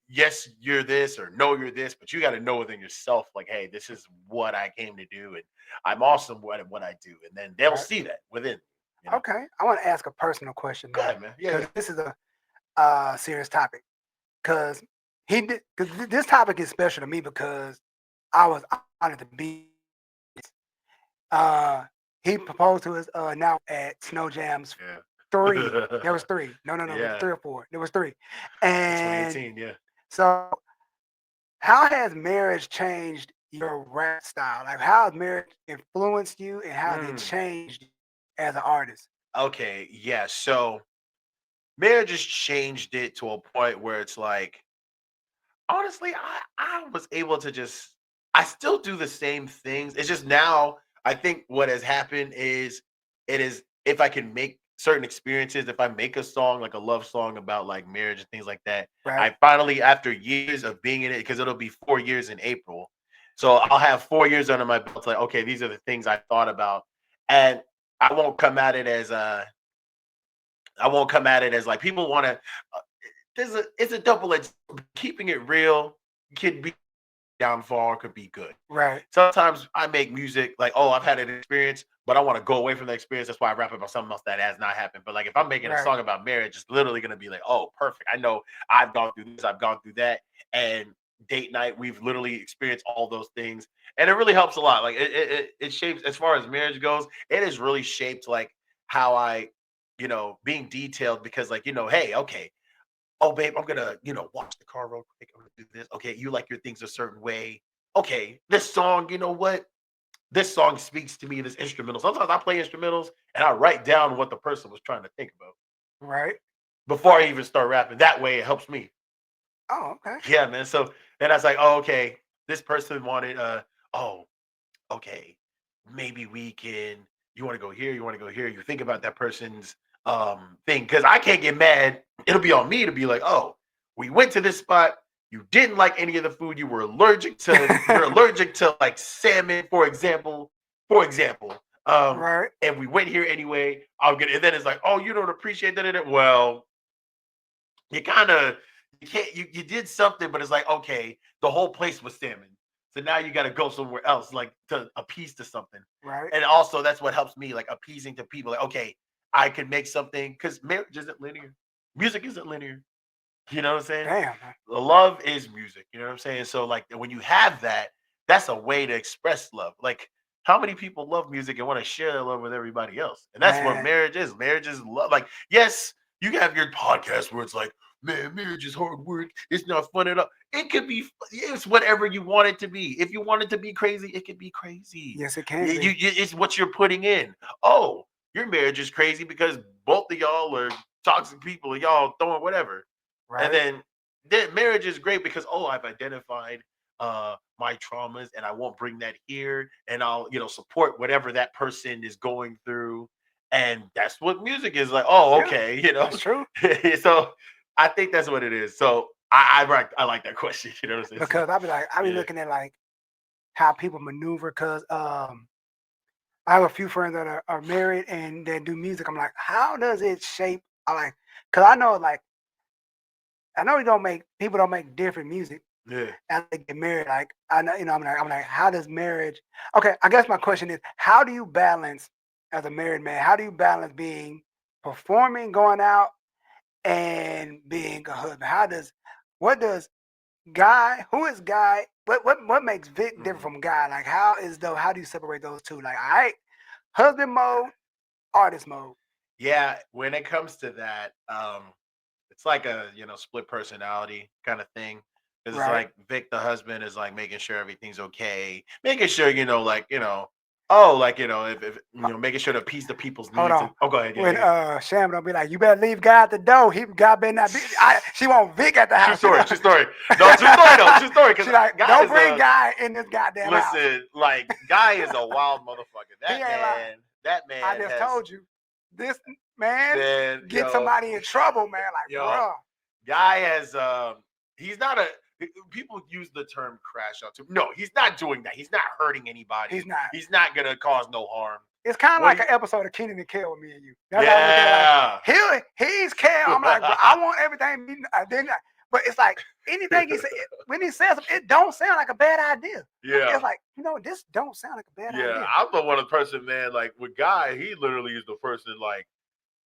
B: yes you're this or no you're this, but you got to know within yourself like, hey, this is what I came to do, and I'm awesome at what I do, and then they'll
A: Right.
B: see that within. You know,
A: Okay. I want to ask a personal question
B: go
A: now,
B: ahead, man. Yeah,
A: because
B: yeah.
A: this is a serious topic. Because this topic is special to me because I was honored to be He proposed to his now at Snow Jams three.
B: Yeah.
A: There was three. No, it was
B: Yeah.
A: 3 or 4. There was three.
B: In
A: And
B: 2018, yeah.
A: so, how has marriage changed your rap style? Like, how has marriage influenced you, and how has it
B: Mm.
A: changed you as an artist?
B: Okay, yeah. So marriage has changed it to a point where it's like, honestly, I was able to just I still do the same things. It's just now I think what has happened is it is if I can make certain experiences, if I make a song like a love song about like marriage and things like that,
A: Right,
B: I finally after years of being in it, because it'll be 4 years in April. So I'll have 4 years under my belt. Like, okay, these are the things I thought about. And I won't come at it as I won't come at it as like people want to it's a double edged keeping it real can be downfall could be good.
A: right,
B: Sometimes I make music like, oh, I've had an experience, but I want to go away from the experience. That's why I rap about something else that has not happened. But like if I'm making a
A: right.
B: song about marriage, it's literally gonna be like, oh, perfect. I know I've gone through this, I've gone through that. And date night, we've literally experienced all those things. And it really helps a lot. Like it shapes as far as marriage goes, it has really shaped like how I, being detailed because like, hey, okay, oh babe, I'm gonna, wash the car real quick. I'm gonna do this. Okay, you like your things a certain way. Okay, this song, you know what? This song speaks to me, this instrumental. Sometimes I play instrumentals and I write down what the person was trying to think about
A: Right.
B: before I even start rapping. That way it helps me.
A: Oh, okay.
B: Yeah, man. So then I was like, oh, okay, this person wanted oh, okay, maybe we can you want to go here, you want to go here. You think about that person's thing because I can't get mad. It'll be on me to be like, oh, we went to this spot. You didn't like any of the food. You're allergic to like salmon, for example. For example.
A: Right,
B: And we went here anyway. I'll get it. And then it's like, oh, you don't appreciate that. Well, you kind of you can't you did something, but it's like, okay, the whole place was salmon. So now you got to go somewhere else, like to appease to something.
A: right.
B: And also that's what helps me, like appeasing to people. Like, okay, I can make something because marriage isn't linear. Music isn't linear. You know what I'm saying?
A: Damn.
B: The love is music. You know what I'm saying? So like when you have that, that's a way to express love. Like how many people love music and want to share their love with everybody else? And that's what
A: Man.
B: marriage is. Marriage is love. Like, yes, you can have your podcast where it's like, man, marriage is hard work. It's not fun at all. It could be, it's whatever you want it to be. If you want it to be crazy, it could be crazy.
A: Yes, it can be.
B: It's what you're putting in. Oh, your marriage is crazy because both of y'all are toxic people and y'all throwing whatever. And
A: Right.
B: then marriage is great because oh, I've identified my traumas and I won't bring that here and I'll, support whatever that person is going through. And that's what music is like. Oh,
A: Yeah,
B: okay.
A: that's true.
B: So I think that's what it is. So I like that question. You know what I'm saying? So
A: Because I be
B: yeah.
A: looking at like how people maneuver. Cause I have a few friends that are married and they do music. I'm like, how does it shape? Cause I know people don't make different music
B: Yeah.
A: as they get married. Like I know, I'm like, how does marriage? Okay, I guess my question is, how do you balance as a married man? How do you balance being performing, going out, and being a husband? What does Guy? Who is Guy? What makes Vic different
B: Mhm.
A: from Guy? Like how do you separate those two? Like, all right, husband mode, artist mode.
B: Yeah, when it comes to that, it's like a split personality kind of thing. Because it's
A: Right.
B: like Vic, the husband, is like making sure everything's okay, making sure like oh, like if making sure to appease the people's
A: Hold
B: needs.
A: on.
B: And oh, go ahead, yeah,
A: When
B: yeah.
A: Sham don't be like, you better leave Guy at the door. God better not be. She want Vic at the
B: True
A: house.
B: story, true story. No, true story though, true story. Because
A: She like,
B: guy
A: don't
B: is
A: bring
B: a
A: Guy in this goddamn house.
B: listen, like guy is a wild motherfucker.
A: He ain't lying.
B: That
A: I
B: man
A: just
B: has
A: told you, this man
B: man,
A: get somebody in trouble, man. Like,
B: yo,
A: bruh.
B: guy has he's not a people use the term crash out to no, he's not doing that. He's not hurting
A: He's
B: anybody.
A: not.
B: He's not gonna cause no harm.
A: It's kind of
B: What
A: like
B: do
A: an episode of Keenan and Kel with me and you. That's how I look
B: yeah.
A: at it. Like he's Kel. I'm like, bro, I want everything. But it's like anything he said when he says something, it don't sound like a bad idea.
B: Yeah.
A: It's like this don't sound like a bad
B: Yeah.
A: idea.
B: I'm the one of the person, man, like with Guy, he literally is the person like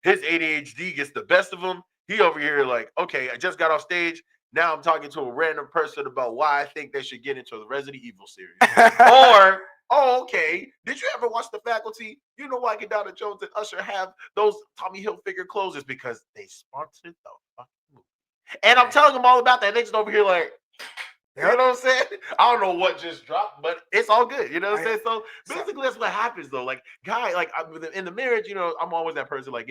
B: his ADHD gets the best of him. He over here like, okay, I just got off stage. Now I'm talking to a random person about why I think they should get into the Resident Evil series. Or Oh, okay. Did you ever watch The Faculty? You know why Godana Jones and Usher have those Tommy Hilfiger clothes? Is because they sponsored the fucking movie. And I'm telling them all about that. They just over here like, you know what I'm saying? I don't know what just dropped, but it's all good. You know what I'm saying? So basically, that's what happens though. Like, guy, like in the marriage, you know, I'm always that person. Like,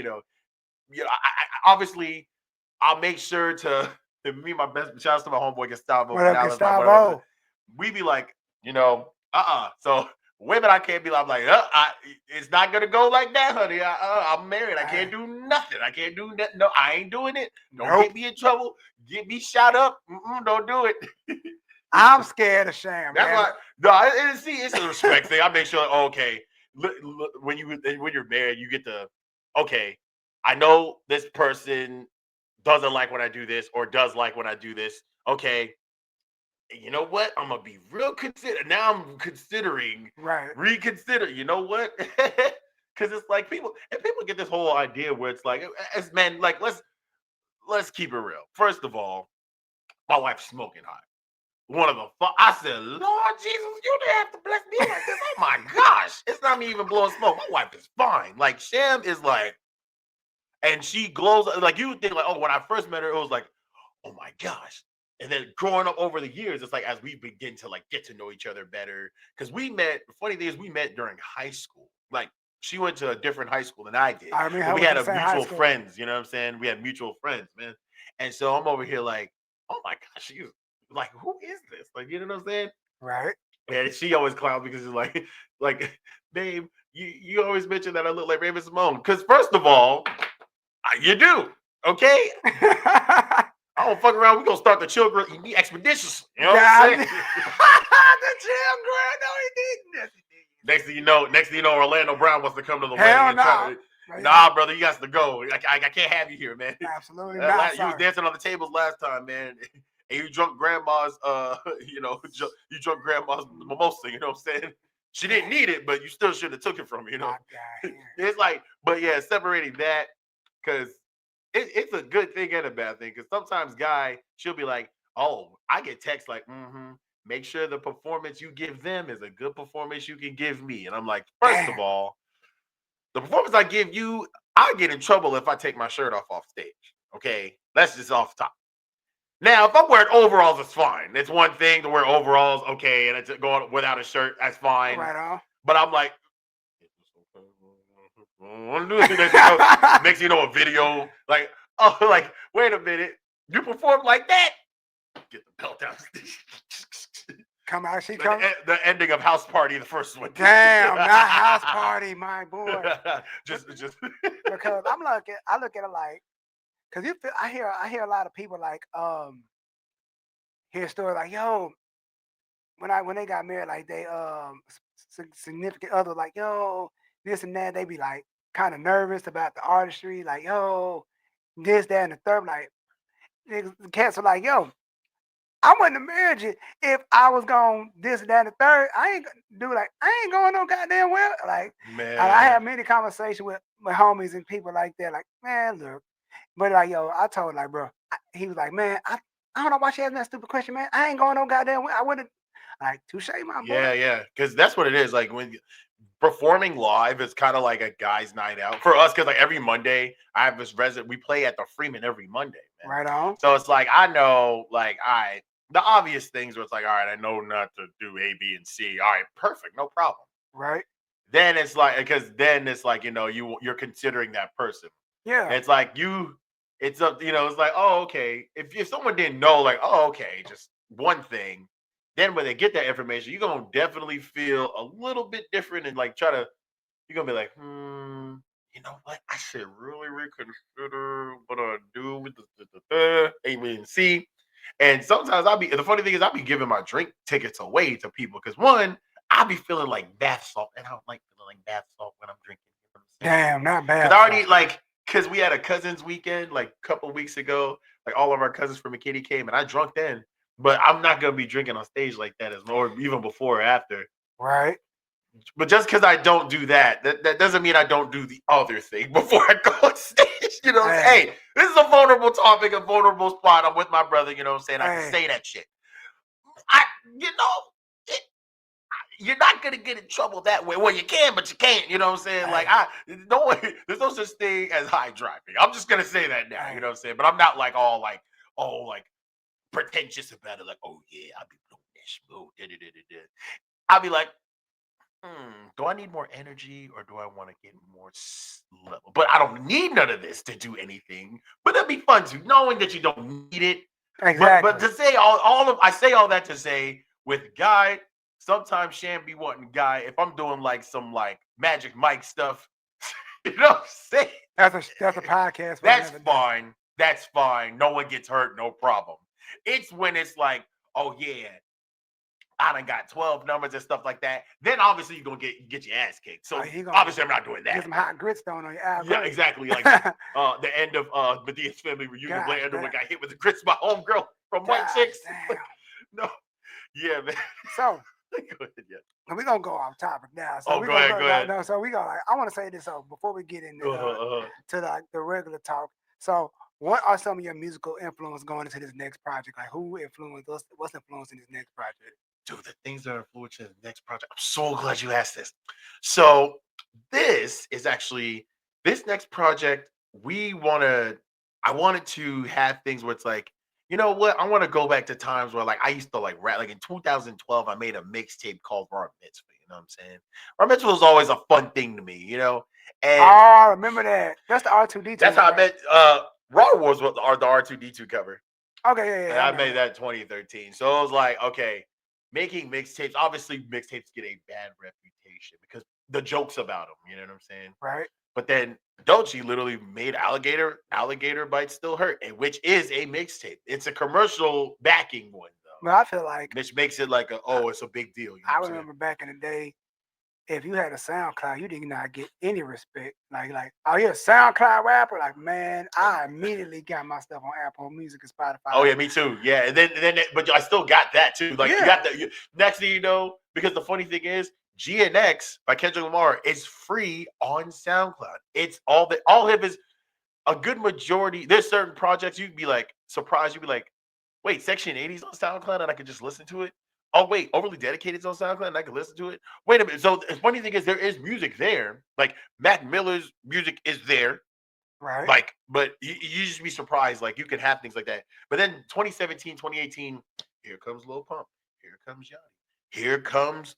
B: obviously, I'll make sure to me my best. Shout out to my homeboy Gustavo.
A: What up,
B: Now
A: Gustavo?
B: We be like, So women, I can't be like, I'm like, it's not gonna go like that, honey. I'm married. I can't do nothing. I can't do that. No, I ain't doing it. Don't get me in trouble. Get me shot up. Don't do it.
A: I'm scared of Sham.
B: That's why. No, it's a respect thing. I make sure. Okay, look, when you're married, you get to. Okay, I know this person doesn't like when I do this or does like when I do this. Okay, you know what? I'm gonna be real consider. Now I'm considering reconsider. You know what? Because it's like people get this whole idea where it's like, as men, like let's keep it real. First of all, my wife's smoking hot. One of the I said, Lord Jesus, you didn't have to bless me like this. Oh my gosh, it's not me even blowing smoke. My wife is fine. Like Sham is like, and she glows like you would think like, oh, when I first met her, it was like, oh my gosh. And then growing up over the years, it's like as we begin to like get to know each other better, because we met. The funny thing is, we met during high school. Like she went to a different high school than I did.
A: I mean,
B: but we had a mutual friends. You know what I'm saying? We had mutual friends, man. And so I'm over here like, oh my gosh, she's like, who is this? Like, you know what I'm saying?
A: Right.
B: And she always clowns because she's like, babe, you always mention that I look like Raven Simone. Because first of all, you do, okay? I don't fuck around. We're gonna start the children expeditious. You know what I'm saying?
A: The children, no, he didn't.
B: Next thing you know, Orlando Brown wants to come to the
A: wedding.
B: Nah, brother, you got to go. I can't have you here, man.
A: Absolutely not.
B: You was dancing on the tables last time, man. And you drunk grandma's, you drunk grandma's mimosa. You know what I'm saying? She didn't need it, but you still should have took it from her. You know, it's like, but yeah, separating that because it's a good thing and a bad thing. Because sometimes she'll be like, oh, I get texts like, make sure the performance you give them is a good performance you can give me. And I'm like, first of all, the performance I give you, I get in trouble if I take my shirt off stage. Okay, that's just off top. Now, if I'm wearing overalls, it's fine. It's one thing to wear overalls, okay, and it's going without a shirt, that's fine.
A: Right on.
B: But I'm like, next you know, a video like, oh, like, wait a minute, you perform like that? Get the belt down.
A: Come out,
B: the ending of House Party, the first one.
A: Damn, not House Party, my boy.
B: just
A: because I look at it like, because I hear a lot of people like hear stories like, yo, when they got married, like they significant other like, yo, this and that, they be like kind of nervous about the artistry, like, yo, this, that, and the third. Like the cats are like, yo, I wouldn't have married you if I was going this, that, and the third. I ain't going no goddamn well. Like,
B: man,
A: I have many conversations with homies and people like that. Like, man, look, but like, yo, I told like, bro, he was like, man, I don't know why she asking that stupid question, man. I ain't going no goddamn well. I wouldn't. Like, touche, my boy.
B: Yeah, because that's what it is. Like when performing live is kind of like a guy's night out for us. Because like every Monday, I have this resident. We play at the Freeman every Monday, man.
A: Right on.
B: So it's like I know, like the obvious things where it's like, all right, I know not to do A, B, and C. All right, perfect, no problem.
A: Right.
B: Then it's like, because then it's like, you know, you're considering that person.
A: Yeah.
B: It's like it's up, you know, it's like, oh, okay. If someone didn't know, like, oh, okay, just one thing, then when they get that information, you're gonna definitely feel a little bit different and like you're gonna be like, you know what? I should really reconsider what I do with the A, B, and C. And sometimes the funny thing is I'll be giving my drink tickets away to people because one, I'll be feeling like bath salt, and I don't like feeling like bath salt when I'm drinking.
A: Damn, not bad.
B: Because I already because we had a cousins weekend like a couple weeks ago. Like all of our cousins from McKinney came, and I drunk then. But I'm not gonna be drinking on stage like that or even before or after.
A: Right.
B: But just because I don't do that doesn't mean I don't do the other thing before I go on stage. You know, hey, this is a vulnerable topic, a vulnerable spot. I'm with my brother. You know what I'm saying? I can say that shit. you're not gonna get in trouble that way. Well, you can, but you can't. You know what I'm saying? Like there's no such thing as high driving. I'm just gonna say that now. You know what I'm saying? But I'm not like all like like pretentious about it. Like, oh yeah, I'll be blowing that smoke. I'll be like, do I need more energy or do I want to get more level? But I don't need none of this to do anything. But it'd be fun too, knowing that you don't need it. But
A: Exactly.
B: to say all of I say all that to say with Guy, sometimes Shan be wanting Guy. If I'm doing like some like Magic Mike stuff, you know what I'm saying?
A: That's a podcast for
B: That's
A: another day.
B: fine. That's fine. No one gets hurt, no problem. It's when it's like, oh yeah, I done got 12 numbers and stuff like that. Then obviously you're gonna get your ass kicked. So obviously I'm not doing
A: Get
B: that.
A: some hot grits thrown on your ass.
B: Yeah, exactly. Like the end of Medea's family reunion.
A: God
B: Blair Underwood
A: damn.
B: got hit with the grits by homegirl from White
A: God
B: Chicks.
A: damn.
B: No, yeah, man.
A: So
B: Go ahead, yeah.
A: we're gonna go off topic now. So
B: Oh,
A: we
B: go
A: gonna
B: ahead, go ahead.
A: No, so we gonna I want to say this before we get into to like the regular talk. So what are some of your musical influence going into this next project? Like who influenced us? What's influencing this next project?
B: Dude, the things that are influencing the next project. I'm so glad you asked this. So this is actually this next project. I wanted to have things where it's like, you know what? I want to go back to times where like I used to like rap. Like in 2012, I made a mixtape called Bar Mitzvah. You know what I'm saying? Bar Mitzvah was always a fun thing to me, you know? And
A: I remember that. That's the R2D2.
B: that's how I met Raw Wars was the R2D2 cover.
A: Okay,
B: And I made that in 2013. So it was like, okay, making mixtapes. Obviously, mixtapes get a bad reputation because the jokes about them. You know what I'm saying?
A: Right.
B: But then Dolce literally made Alligator Bites Still Hurt, and which is a mixtape. It's a commercial backing one though,
A: But I feel like
B: which makes it like it's a big deal. You know
A: I remember back in the day, if you had a SoundCloud, you did not get any respect. Like, oh, you're a SoundCloud rapper. Like, man, I immediately got my stuff on Apple Music and Spotify.
B: Oh yeah, me too. Yeah, and then but I still got that too. Like you got the next thing you know, because the funny thing is, GNX by Kendrick Lamar is free on SoundCloud. It's all of his a good majority. There's certain projects you'd be like surprised. You'd be like, wait, Section 80's on SoundCloud and I could just listen to it. Oh wait, Overly Dedicated's on SoundCloud and I can listen to it. Wait a minute. So the funny thing is there is music there. Like Mac Miller's music is there.
A: Right.
B: Like, but you just be surprised. Like you can have things like that. But then 2017, 2018, here comes Lil Pump. Here comes Yanni. Here comes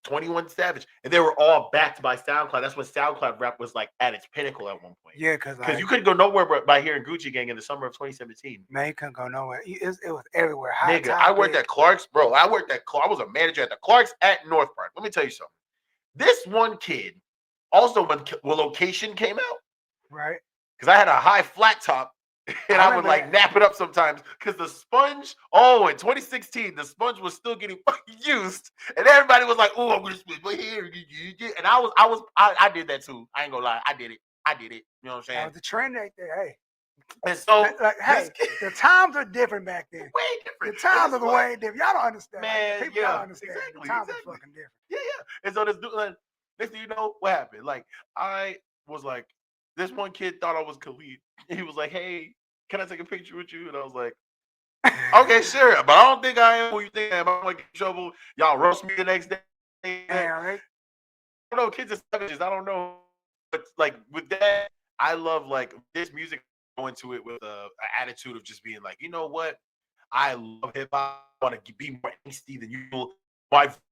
B: 21 Savage. And they were all backed by SoundCloud. That's when SoundCloud rap was like at its pinnacle at one point.
A: Yeah, because
B: you couldn't go nowhere by hearing Gucci Gang in the summer of 2017.
A: Man, you couldn't go nowhere. It was everywhere.
B: Nigga, I worked at Clark's, bro. I was a manager at the Clark's at North Park. Let me tell you something. This one kid, also when Location came out,
A: right?
B: Because I had a high flat top and I would like nap it up sometimes because the sponge, in 2016, the sponge was still getting used. And everybody was like, oh, I'm going to split my hair. And I did that too. I ain't gonna lie. I did it. You know what I'm saying?
A: That was the trend right there. Hey.
B: And so,
A: the times are different back then.
B: Way different.
A: The times are way different. Y'all don't understand.
B: Man,
A: people don't understand.
B: Exactly,
A: the times are fucking different.
B: Yeah. And so this dude, next thing you know, what happened? Like, I was like, this one kid thought I was Khalid. He was like, hey, can I take a picture with you? And I was like, okay, sure. But I don't think I am who you think I am. I'm going to get in trouble. Y'all roast me the next day.
A: Yeah, right?
B: I don't know. Kids are savages. I don't know. But like with that, I love like this music going to it with an attitude of just being like, you know what? I love hip hop. I want to be more angsty than usual.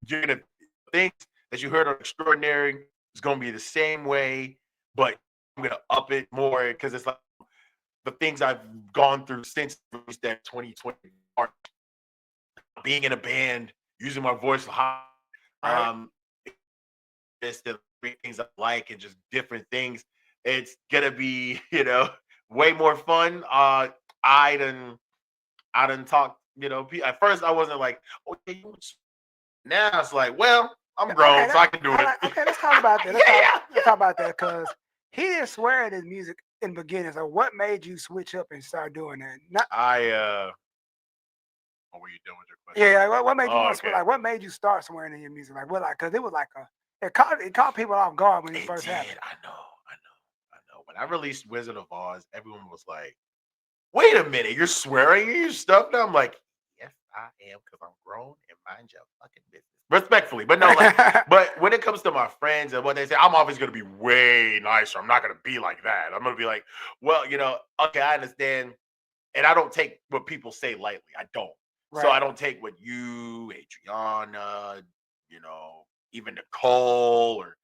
B: You're going to things that you heard on Extraordinary is going to be the same way, but I'm going to up it more because it's like the things I've gone through since that 2020 mark. Being in a band, using my voice high, just the things I like and just different things. It's gonna be, way more fun. I done talked, at first I wasn't like, okay, now it's like, well, I'm grown, so I can do it.
A: Okay, let's talk about that. Let's talk about that because he didn't swear at his music in the beginning. So what made you switch up and start doing that?
B: What were you doing with your question?
A: Yeah, what made you want to swear? Like, what made you start swearing in your music? Like, because it was like it caught people off guard when it first happened.
B: I know. When I released Wizard of Oz, everyone was like, "Wait a minute, you're swearing in your stuff now?" I'm like, yes, I am, because I'm grown and mind your fucking business. Respectfully. But no, like, but when it comes to my friends and what they say, I'm always gonna be way nicer. I'm not gonna be like that. I'm gonna be like, well, okay, I understand. And I don't take what people say lightly. I don't. So I
A: Right.
B: don't take what you, Adriana, even Nicole or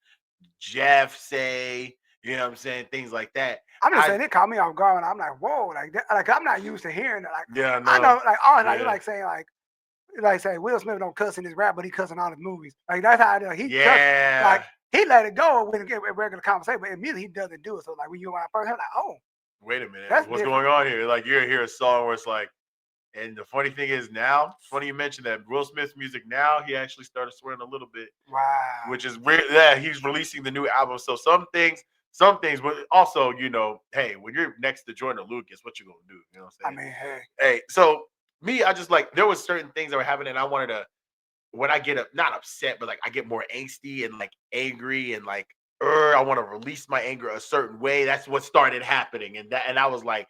B: Jeff say, what I'm saying? Things like that.
A: I'm just
B: I
A: saying it caught me off guard. And I'm like, whoa, like that, like I'm not used to hearing it. Like
B: Yeah,
A: I
B: no.
A: know, like oh, like you
B: Yeah.
A: like saying like say Will Smith don't cuss in his rap, but he cuss in all his movies. Like that's how I know he cuss. Like
B: Yeah.
A: he let it go when it get a regular conversation, but in music he doesn't do it. So like when I first heard, like, oh,
B: Wait a minute.
A: that's
B: What's
A: different.
B: going on here? Like you're hear a song where it's like, and the funny thing is now, funny you mentioned that Will Smith's music now, he actually started swearing a little bit,
A: Wow.
B: which is weird. Yeah, he's releasing the new album. So some things, but also, hey, when you're next to Jordan Lucas, what you gonna do? You know what
A: I
B: I'm saying?
A: mean, hey,
B: Hey, so me, I just like there was certain things that were happening, and I wanted to when I get not upset, but like I get more angsty and like angry and like I want to release my anger a certain way. That's what started happening. And I was like,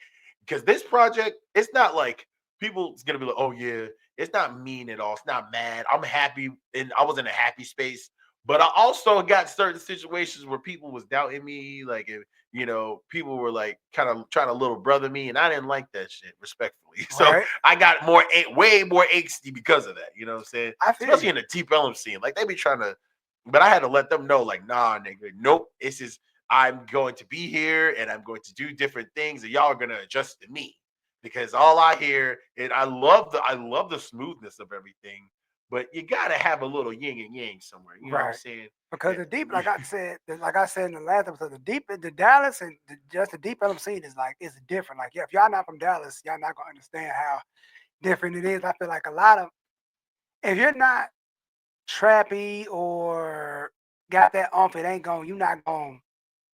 B: because this project, it's not like people's gonna be like, oh yeah, it's not mean at all. It's not mad. I'm happy and I was in a happy space. But I also got certain situations where people was doubting me, like if people were like kind of trying to little brother me, and I didn't like that shit, respectfully. So
A: right?
B: I got way more angsty because of that. You know what I'm saying?
A: I feel
B: Especially
A: you.
B: in the Deep Ellum scene. Like they be trying to, but I had to let them know, like, nah, nigga, nope. This is I'm going to be here and I'm going to do different things, and y'all are gonna adjust to me because all I hear, and I love the smoothness of everything, but you gotta have a little yin and yang somewhere. You know what I'm
A: Right.
B: saying?
A: Because the deep, like I said in the last episode, the Dallas and just the deep Ellum scene is like it's different. Like yeah, if y'all not from Dallas, y'all not gonna understand how different it is. I feel like a lot of if you're not trappy or got that it ain't going, you not going.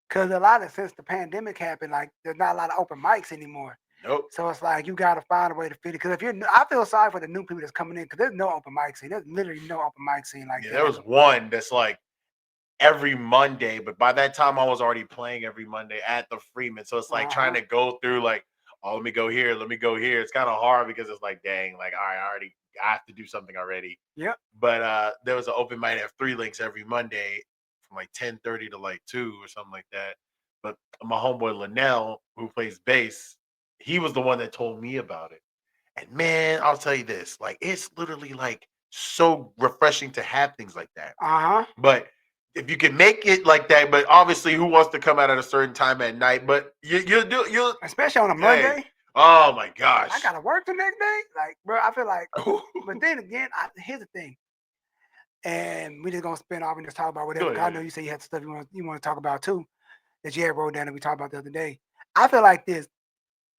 A: Cause a lot of since the pandemic happened, like there's not a lot of open mics anymore.
B: Nope.
A: So it's like you gotta find a way to fit it. Cause if you're, I feel sorry for the new people that's coming in. Cause there's no open mic scene. There's literally no open mic scene like
B: Yeah,
A: that.
B: there was one that's like every Monday, but by that time I was already playing every Monday at the Freeman. So it's like trying
A: Uh-huh.
B: to go through like, oh, let me go here, let me go here. It's kind of hard because it's like, dang, like all right, I have to do something already.
A: Yep.
B: But there was an open mic at Three Links every Monday from like 10:30 to like 2 or something like that. But my homeboy Linnell, who plays bass, he was the one that told me about it. And man, I'll tell you this, like it's literally like so refreshing to have things like that.
A: Uh-huh.
B: But if you can make it like that, but obviously, who wants to come out at a certain time at night? But you
A: Especially on a
B: hey,
A: Monday.
B: oh my
A: I
B: gosh,
A: gotta work the next day. Like, bro, I feel like, but then again, here's the thing. And we just gonna spin off and just talk about whatever.
B: go
A: Cause I
B: ahead.
A: know you say you had stuff you want to talk about too that you had wrote down that we talked about the other day. I feel like this.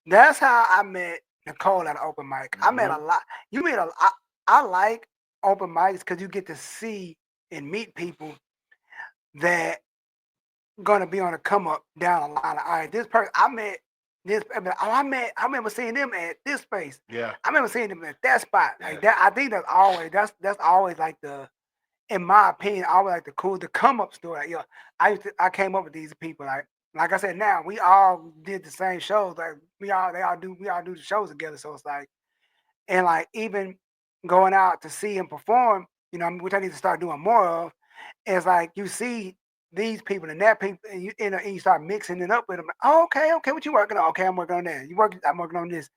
A: That's how I met Nicole at an open mic. I met a
B: Mm-hmm.
A: lot. You meet a. I like open mics because you get to see and meet people that gonna be on a come up down the line. All right, this person I met. This I remember seeing them at this space.
B: Yeah,
A: I remember seeing them at that spot.
B: yeah,
A: Like that. I think that's always like the in my opinion, I would like the come up story. Like, yo, I came up with these people. Like I said, now we all did the same shows. Like we all do the shows together. So it's like and like even going out to see him perform, which I need to start doing more of. It's like you see these people and that people, and you start mixing it up with them. Like, oh, okay, what you working on? Okay, I'm working on that. I'm working on this.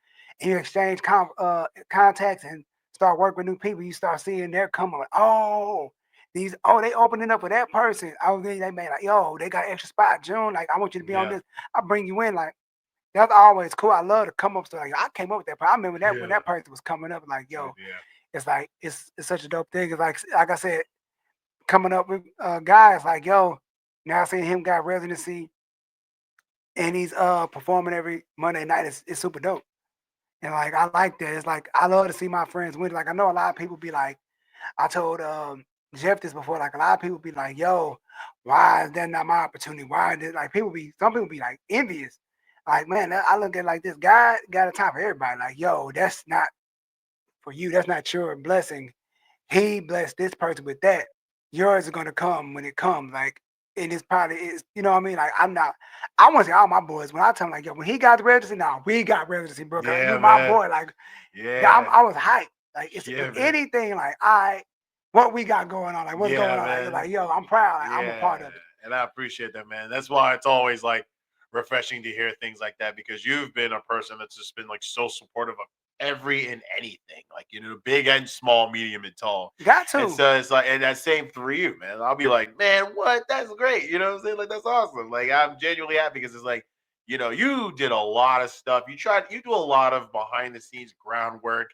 A: And you exchange contacts and start working with new people. You start seeing their come on. They opening up for that person. Oh, they made like, yo, they got an extra spot, June. Like, I want you to be on
B: yeah,
A: this. I'll bring you in. Like, that's always cool. I love to come up. So like, I came up with that. I remember that when
B: yeah,
A: that person was coming up. Like,
B: yeah,
A: yo,
B: yeah,
A: it's like it's such a dope thing. It's like I said, coming up with guys like, yo, now seeing him got residency and he's performing every Monday night. It's super dope. And like I like that. It's like I love to see my friends win. Like I know a lot of people be like, I told Jeff this before. Like a lot of people be like, "Yo, why is that not my opportunity? Why did like some people be like envious? Like man, I look at it like this guy got a time for everybody. Like yo, that's not for you. That's not your blessing. He blessed this person with that. Yours is gonna come when it comes. Like and it's probably is. You know what I mean? Like I'm not. I want to see all my boys when I tell them like yo, when he got the residency, now we got residency, bro. 'Cause you
B: yeah,
A: my
B: man,
A: boy. Like
B: yeah,
A: I was hyped. Like it's
B: Yeah,
A: if
B: man.
A: anything, like what we got going on, like what's
B: Yeah,
A: going on,
B: man.
A: like yo, I'm proud, like, I'm a
B: Yeah,
A: part of it.
B: and I appreciate that, man. That's why it's always like refreshing to hear things like that because you've been a person that's just been like so supportive of every and anything, like big and small, medium and tall.
A: Got
B: And
A: to,
B: so it's like, and that same for you, man. I'll be like, man, what? That's great. You know what I'm saying? Like that's awesome. Like I'm genuinely happy because it's like, you did a lot of stuff. You do a lot of behind the scenes groundwork.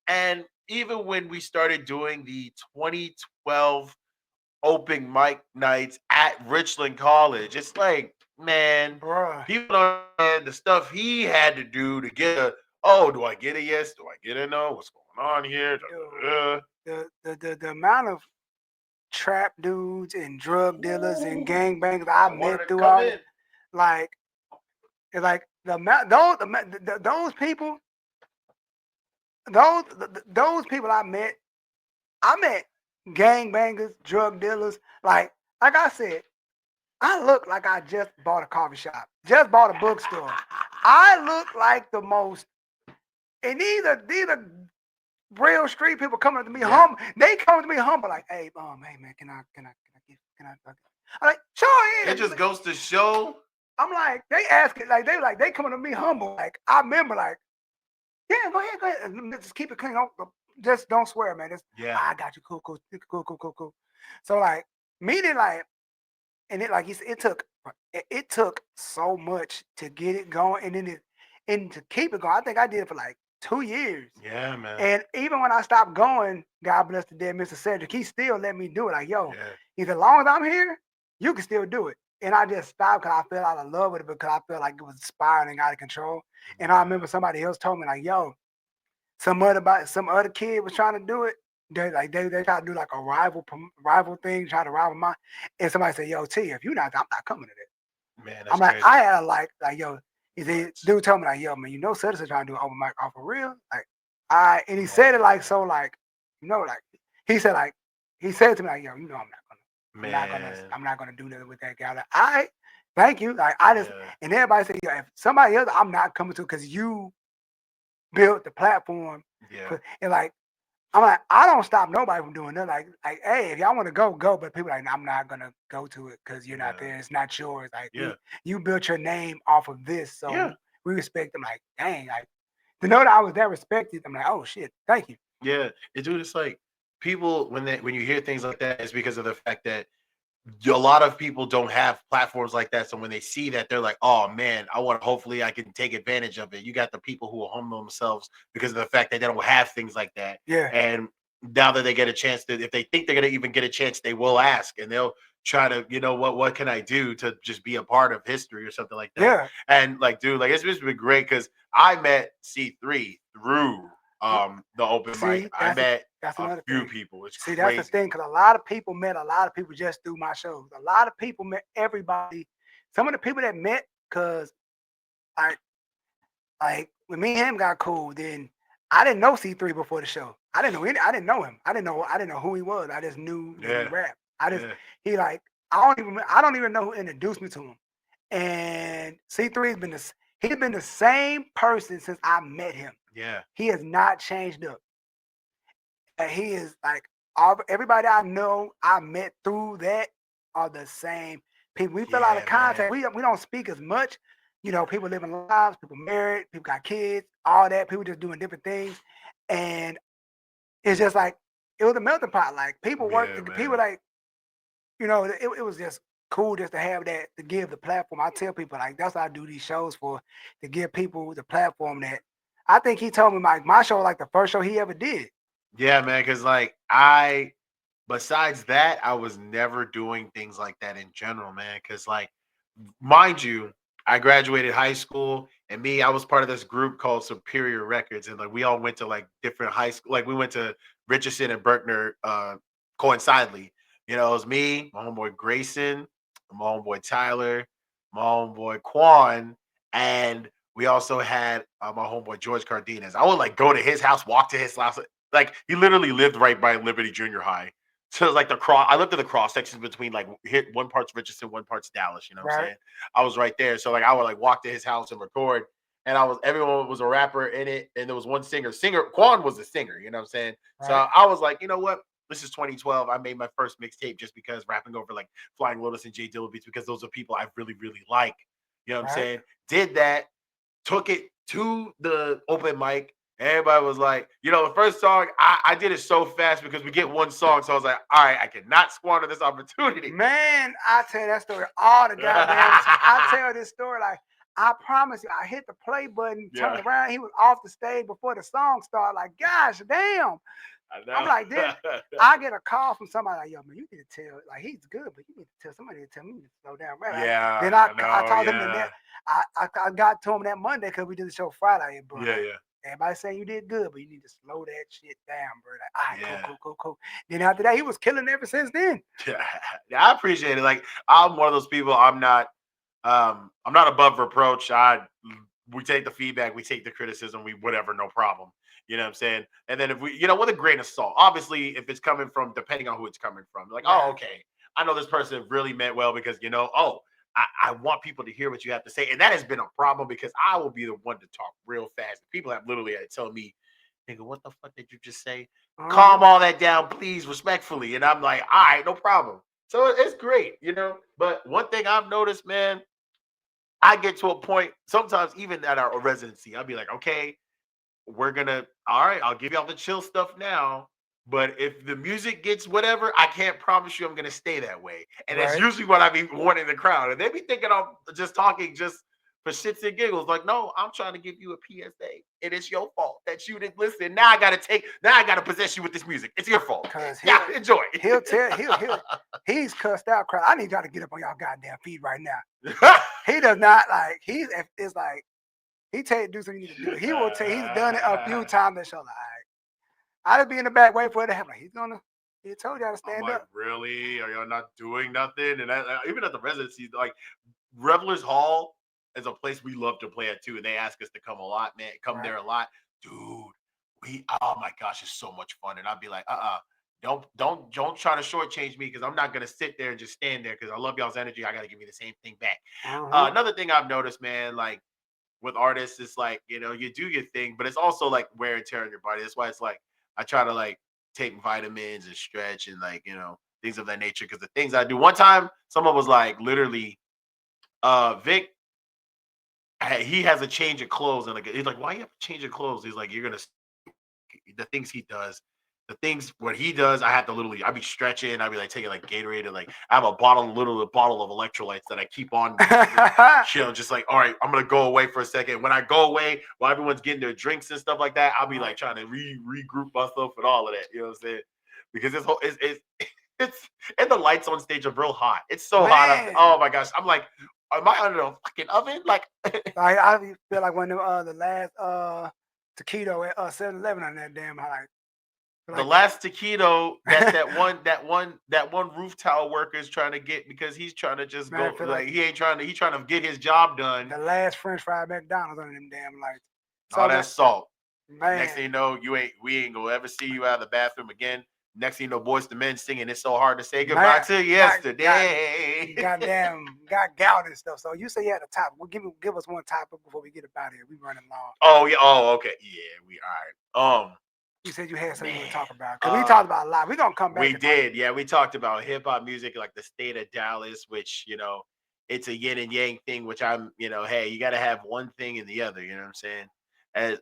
B: And even when we started doing the 2012 open mic nights at Richland College. It's like, man,
A: bruh.
B: people don't understand the stuff he had to do to get oh, do I get a yes? Do I get a no? What's going on here?
A: Dude, the amount of trap dudes and drug dealers and
B: Ooh,
A: gangbangers I
B: I wanted
A: met
B: to
A: through
B: come
A: all it,
B: in.
A: like it's like the amount those people, those people I met gangbangers, drug dealers. Like I said, I look like I just bought a coffee shop, just bought a bookstore. I look like the most, and these are real street people coming to me
B: Yeah.
A: humble. They come to me humble, like, hey man, I'm like, sure
B: It
A: is.
B: just goes to show.
A: I'm like, they ask it, like they coming to me humble. Like I remember, like, yeah, go ahead, just keep it clean. Just don't swear, man. Just
B: Yeah.
A: I got you, cool. So like meeting, like, and it like it took so much to get it going, and to keep it going. I think I did it for like 2 years.
B: Yeah, man.
A: And even when I stopped going, God bless the dead Mr. Cedric, he still let me do it. Like, yo,
B: Yeah.
A: as long as I'm here, you can still do it. And I just stopped because I fell out of love with it because I felt like it was spiraling out of control. And I remember
B: Yeah.
A: somebody else told me, like, yo, some other kid was trying to do it. They try to do like a rival thing, try to rival mine. And somebody said, yo, T, if you're not, I'm not coming to that.
B: Man,
A: I'm
B: that's
A: like,
B: crazy.
A: I had a like yo, he said,
B: But
A: dude told me like, yo, man, Citizen trying to do open mic off for real. Like, I and he said it like
B: man.
A: so like, like he said like he said to me like, yo,
B: Man.
A: I'm not gonna do nothing with that guy. Like, I thank you. Like I just
B: Yeah.
A: and everybody said, yo, if somebody else, I'm not coming to because you built the platform
B: Yeah.
A: for and like I'm like, I don't stop nobody from doing that. Like, hey, if y'all want to go, go. But people are like, I'm not gonna go to it because you're not
B: Yeah.
A: there. It's not yours. Like,
B: Yeah.
A: you built your name off of this,
B: Yeah.
A: so we respect them. Like, dang, like to know that I was that respected. I'm like, oh shit, thank you.
B: Yeah. Dude, it's like people when you hear things like that, it's because of the fact that a lot of people don't have platforms like that. So when they see that, they're like, "Oh man, hopefully I can take advantage of it." You got the people who will humble themselves because of the fact that they don't have things like that.
A: Yeah,
B: And now that they get a chance to, if they think they're gonna even get a chance, they will ask and they'll try to, what can I do to just be a part of history or something like that.
A: yeah.
B: And like, dude, like it's just been great because I met C3 through
A: Uh,
B: the open mic.
A: See,
B: I met
A: that's
B: a
A: another
B: few
A: thing.
B: people. It's
A: See, that's the
B: crazy.
A: thing, because a lot of people met a lot of people just through my shows. A lot of people met everybody. Some of the people that met, cause like when me and him got cool, then I didn't know C3 before the show. I didn't know him. I didn't know who he was. I just knew that he
B: Yeah.
A: rapped. I just
B: Yeah.
A: he like I don't even know who introduced me to him. And C3 has been he's been the same person since I met him.
B: Yeah.
A: He has not changed up. And he is like everybody I know I met through that are the same people. We fell out of
B: Yeah, man.
A: contact. We don't speak as much. People living lives, people married, people got kids, all that. People just doing different things, and it's just like it was a melting pot. Like people work,
B: Yeah,
A: people
B: man.
A: like it was just cool just to have that to give the platform. I tell people like that's what I do these shows for, to give people the platform that I think he told me my show like the first show he ever did.
B: Yeah, man. Because like besides that, I was never doing things like that in general, man. Because like, mind you, I graduated high school, and I was part of this group called Superior Records, and like we all went to like different high school. Like we went to Richardson and Berkner coincidentally. It was me, my homeboy Grayson, my homeboy Tyler, my homeboy Quan, and we also had my homeboy George Cardenas. I would like go to his house, walk to his house. Like he literally lived right by Liberty Junior High. So like I lived in the cross section between like hit one part's Richardson, one part's Dallas. You know what I'm
A: Right.
B: saying? I was right there. So like I would like walk to his house and record. and everyone was a rapper in it, and there was one singer. Quan was a singer, you know what I'm saying? So
A: Right.
B: I was like, you know what? This is 2012. I made my first mixtape just because rapping over like Flying Lotus and J Dilla beats because those are people I really, really like. You know what I'm
A: Right.
B: saying? Did that, took it to the open mic. Everybody was like, the first song, I did it so fast because we get one song. So I was like, all right, I cannot squander this opportunity.
A: Man, I tell you that story all the goddamn time. I tell this story like I promise you, I hit the play button, turned
B: Yeah,
A: around, he was off the stage before the song started. Like, gosh, damn.
B: I
A: I'm
B: know.
A: like, then I get a call from somebody like, yo, man, you need to tell, like, he's good, but you need to tell somebody to tell me to slow down. Right? Like,
B: Yeah,
A: then I,
B: I
A: I
B: know.
A: called him the
B: Yeah,
A: next, I got to him that Monday because we did the show Friday, bro.
B: yeah,
A: Like,
B: yeah,
A: everybody saying you did good, but you need to slow that shit down, bro. Like, all right, cool,
B: yeah.
A: cool, cool, cool. Then after that, he was killing ever since then.
B: Yeah, I appreciate it. Like I'm one of those people. I'm not above reproach. We take the feedback, we take the criticism, we whatever, no problem. You know what I'm saying? And then if we, with a grain of salt. Obviously, if it's coming from, depending on who it's coming from, like, oh,
A: Right.
B: okay, I know this person really meant well because oh, I want people to hear what you have to say, and that has been a problem because I will be the one to talk real fast. People have literally had to tell me, nigga, what the fuck did you just say? Calm
A: Uh-huh.
B: all that down, please, respectfully. And I'm like, all right, no problem. So it's great. But one thing I've noticed, man, I get to a point sometimes, even at our residency, I'll be like, okay, all right, I'll give y'all the chill stuff now. But if the music gets whatever, I can't promise you I'm gonna stay that way. And that's
A: Right.
B: usually what I be wanting the crowd. And they be thinking I'm just talking just for shits and giggles. Like, no, I'm trying to give you a PSA. It is your fault that you didn't listen. Now I gotta possess you with this music. It's your fault.
A: Cause
B: Yeah, enjoy.
A: he'll tell he's cussed out crowd. I need y'all to get up on y'all goddamn feet right now. He does not like it's like he tell you to do something you need to do. He will tell he's done it a few times that show like I just be in the back waiting for it to happen. He told y'all to
B: I'm
A: stand
B: like,
A: up.
B: really? Are y'all not doing nothing? And even at the residency, like Revelers Hall is a place we love to play at too, and they ask us to come a lot, man. Come
A: Right.
B: there a lot, dude. Oh my gosh, it's so much fun. And I'd be like, don't try to shortchange me because I'm not gonna sit there and just stand there because I love y'all's energy. I gotta give you the same thing back.
A: Uh-huh.
B: Another thing I've noticed, man, like with artists, it's like you do your thing, but it's also like wear and tear on your body. That's why it's like I try to like take vitamins and stretch and like things of that nature because the things I do. One time, someone was like literally, Vic, he has a change of clothes, and like he's like, why you have to change your clothes? He's like, you're gonna the things he does. The things what he does, I have to literally. I be stretching. I be like taking like Gatorade and like I have a bottle of electrolytes that I keep on just like, all right, I'm gonna go away for a second. When I go away, while everyone's getting their drinks and stuff like that, I'll be like
A: Right.
B: trying to regroup myself and all of that. You know what I'm saying? Because this whole it's and the lights on stage are real hot. It's so hot.
A: Man.
B: Oh my gosh, I'm like, am I under a fucking oven? Like
A: I feel like when the last taquito at 7-Eleven on that damn high.
B: the
A: Like
B: last taquito that one roof tile worker is trying to get because he's trying to just
A: man, I
B: go
A: feel
B: like
A: like
B: he's trying to get his job done.
A: the last French fry McDonald's on them damn lights.
B: All
A: So
B: that salt. Next thing
A: man,
B: you know, we ain't gonna ever see you out of the bathroom again. Next thing you know, Boys to Men singing "It's So Hard to Say Goodbye
A: man,
B: to
A: got
B: Yesterday."
A: got gout and stuff. So you say you had a topic. Well, give us one topic before we get up out of here. We running long.
B: Oh yeah. Oh okay. Yeah. We all right.
A: You said you had something you want to
B: Man.
A: talk about because we talked about a lot. We're gonna come
B: We
A: back and talk.
B: did. Yeah, we talked about hip hop music, like the state of Dallas, which it's a yin and yang thing. Which hey, you got to have one thing and the other. You know what I'm saying? As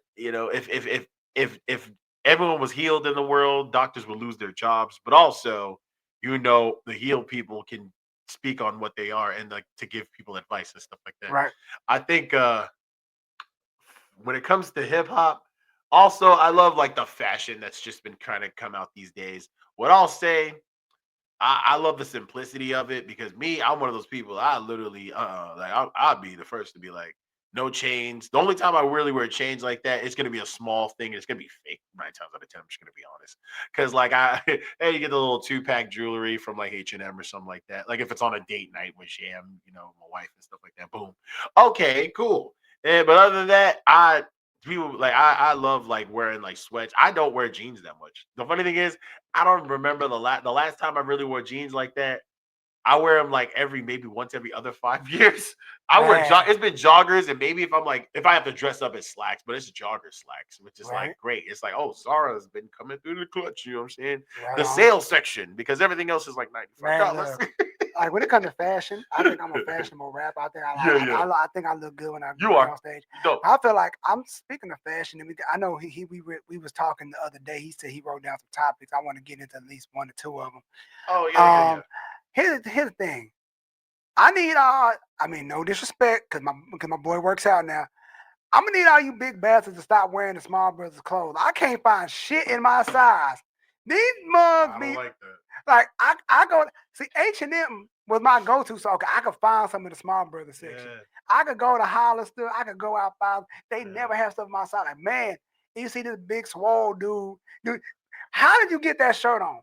B: if everyone was healed in the world, doctors would lose their jobs. But also, the healed people can speak on what they are and like to give people advice and stuff like that.
A: Right.
B: I think when it comes to hip hop, also I love like the fashion that's just been kind of come out these days. What I'll say, I love the simplicity of it because me, I'm one of those people. I literally, like I'd be the first to be like, no chains. The only time I really wear chains like that, it's gonna be a small thing. And it's gonna be fake 9 times out of 10. I'm just gonna be honest, because like hey, you get the little 2-pack jewelry from like H&M or something like that. Like if it's on a date night with Sham, my wife and stuff like that. Boom, okay, cool. But other than that, people like I love like wearing like sweats. I don't wear jeans that much. The funny thing is, I don't remember the last time I really wore jeans like that. I wear them like maybe once every other 5 years. I wear
A: Man.
B: it's been joggers, and maybe if I have to dress up as slacks, but it's jogger slacks, which is like
A: Right.
B: great. It's like, oh, Zara's been coming through the clutch, you know what I'm saying?
A: Right
B: The
A: on.
B: sales section, because everything else is like
A: Man,
B: $95.
A: look. Like when it comes to fashion, I think I'm a fashionable rapper. I think
B: Yeah.
A: I think I look good when I
B: You
A: get
B: are.
A: on stage.
B: You don't.
A: I feel like I'm speaking of fashion, and I know we was talking the other day. He said he wrote down some topics. I want to get into at least one or two of them.
B: Oh yeah.
A: Here's the thing. I need I mean, no disrespect, cause my boy works out now. I'm gonna need all you big bastards to stop wearing the small brothers' clothes. I can't find shit in my size. These mugs
B: I
A: be
B: don't like that.
A: like I go see H&M was my go-to, so okay, I could find some in the small brother section.
B: Yeah.
A: I could go to Hollister, I could go out five. They
B: Yeah.
A: never have stuff in my size. Like, man, you see this big swole dude. How did you get that shirt on?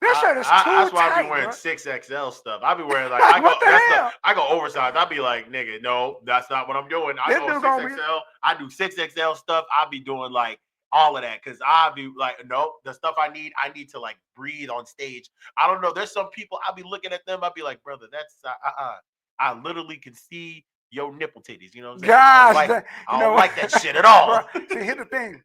A: That shirt is too
B: That's why I
A: tight,
B: be wearing
A: bro.
B: 6XL stuff. I be wearing like
A: What the hell?
B: I go oversized. I be like, nigga, no, that's not what I'm doing. I
A: This
B: go
A: dude gonna be
B: 6XL. I do 6XL stuff. I be doing like all of that because I be like, no, the stuff I need to like breathe on stage. I don't know. There's some people I be looking at them. I be like, brother, that's I literally can see your nipple titties. You know what I'm saying?
A: gosh,
B: I don't like that shit at all.
A: bro. See, here's the thing.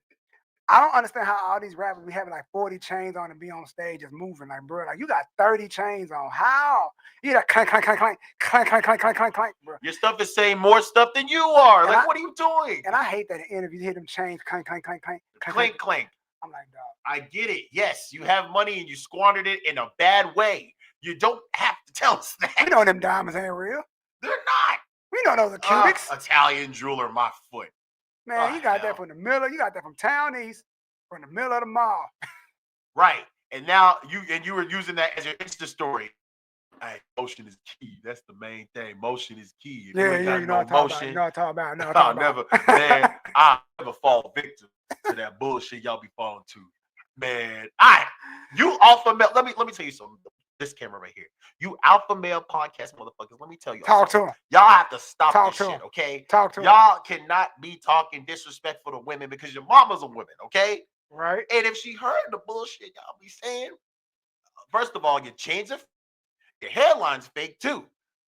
A: I don't understand how all these rappers be having like 40 chains on and be on stage just moving. Like, bro, like you got 30 chains on. How? You got clank, clank, clank, clank, clank, clank, clank, clank, clank, clank, bro.
B: Your stuff is saying more stuff than you are.
A: And
B: Like, what are you doing?
A: And I hate that in interviews, you hear them chains clank, clank, clank, clank,
B: Clank, clank.
A: I'm like, dog.
B: I get it. Yes, you have money and you squandered it in a bad way. You don't have to tell us that.
A: We know them diamonds ain't real.
B: They're not.
A: We know those are cubics.
B: Italian jeweler, my foot.
A: Man, you got that from the Miller. You got that from Town East, from the middle of the mall.
B: Right. And now you were using that as your Insta story. Hey, motion is key. That's the main thing. Motion is key. If you ain't got no motion, I'll never, man, I'll never fall victim to that bullshit y'all be falling to. Man, you alpha male. Let me tell you something. This camera right here. You alpha male podcast motherfuckers. Let me tell you.
A: Talk to him.
B: Y'all have to stop this shit, okay?
A: Talk to him.
B: Y'all cannot be talking disrespectful to women because your mama's a woman, okay?
A: Right.
B: And if she heard the bullshit y'all be saying, first of all, your chains are your hairline's fake too.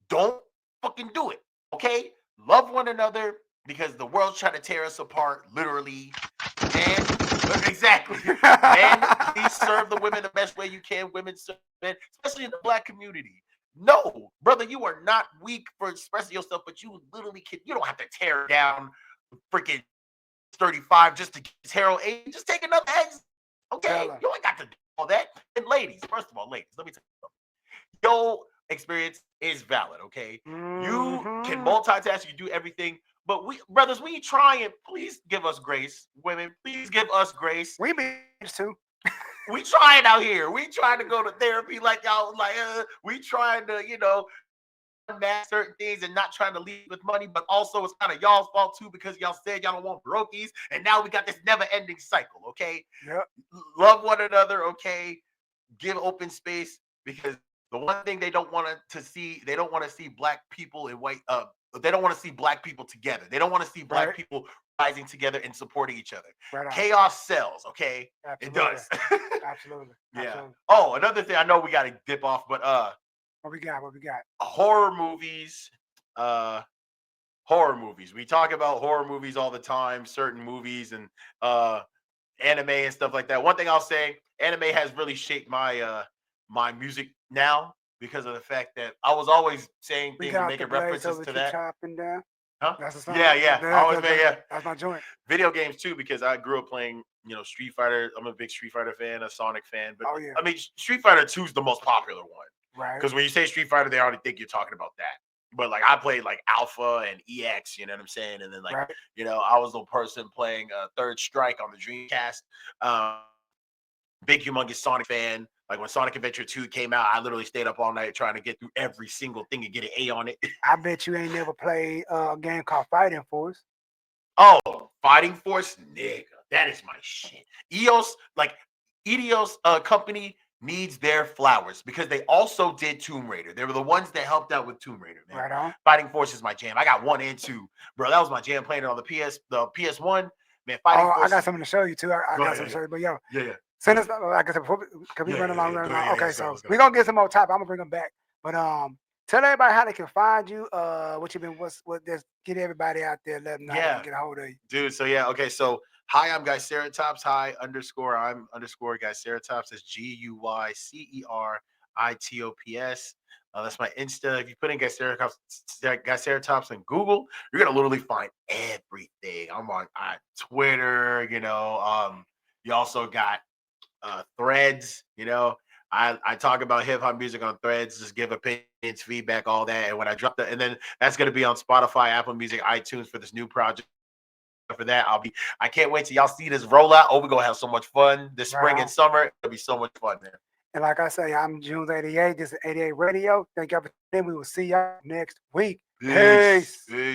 B: Don't fucking do it, okay? Love one another because the world's trying to tear us apart, literally. And exactly. Men, please serve the women the best way you can. Women serve men, especially in the black community. No, brother, you are not weak for expressing yourself, but you literally can. You don't have to tear down freaking 35 just to get zero eight. Just take another exit. Okay, you ain't got to do all that. And ladies, first of all, ladies, let me tell you something. Your experience is valid, okay?
A: Mm-hmm.
B: You can multitask, you do everything. But brothers, we trying, please give us grace. Women, please give us grace.
A: We be too.
B: We trying out here. We trying to go to therapy like y'all, like we trying to, mask certain things and not trying to leave with money, but also it's kind of y'all's fault too because y'all said y'all don't want brokies, and now we got this never-ending cycle, okay?
A: Yep.
B: Love one another, okay? Give open space because the one thing they don't want to see, they don't want to see black people and white. They don't want to see black people together. They don't want to see black people rising together and supporting each other.
A: Right.
B: Chaos sells, okay?
A: Absolutely.
B: It does.
A: Absolutely.
B: Yeah.
A: Absolutely.
B: Oh, another thing. I know we got to dip off, but
A: what we got?
B: Horror movies. Horror movies. We talk about horror movies all the time. Certain movies and anime and stuff like that. One thing I'll say, anime has really shaped my my music now because of the fact that I was always saying things and making references to that.
A: Chopping down.
B: Huh?
A: That's a song.
B: Yeah. I always made,
A: That's my joint.
B: Video games too, because I grew up playing, Street Fighter. I'm a big Street Fighter fan, a Sonic fan. But I mean, Street Fighter 2 is the most popular one.
A: Right.
B: Because when you say Street Fighter, they already think you're talking about that. But like I played like Alpha and EX, you know what I'm saying? And then like, I was the person playing Third Strike on the Dreamcast. Big humongous Sonic fan. Like when Sonic Adventure 2 came out, I literally stayed up all night trying to get through every single thing and get an A on it.
A: I bet you ain't never played a game called Fighting Force.
B: Oh, Fighting Force? Nigga, that is my shit. Eidos company needs their flowers because they also did Tomb Raider. They were the ones that helped out with Tomb Raider, man.
A: Right on.
B: Fighting Force is my jam. I got 1 and 2. Bro, that was my jam playing it on the PS1. Man, Fighting Force.
A: I got something to show you too. I got something to show you. But
B: yeah.
A: Send us, like I said, because we run along. Okay, so
B: go
A: we're going to get some more topics. I'm going to bring them back. But tell everybody how they can find you. What you been what just get everybody out there, let them know how they can
B: Yeah,
A: get a hold of you.
B: dude. So yeah, okay. So hi, I'm Guyceritops. Hi underscore I'm underscore Guyceritops. That's Guyceritops. That's my Insta. If you put in Guyceritops in Google, you're gonna literally find everything. I'm on Twitter. You also got threads. I talk about hip hop music on threads, just give opinions, feedback, all that. And when I drop that, and then that's gonna be on Spotify, Apple Music, iTunes for this new project. For that, I can't wait till y'all see this rollout. Oh, we're gonna have so much fun this
A: Right
B: spring and
A: on.
B: summer. It'll be so much fun, man.
A: And like I say, I'm Junes88. This is 88 Radio. Thank y'all for tuning in. We will see y'all next week.
B: Peace.
A: Peace.
B: Peace.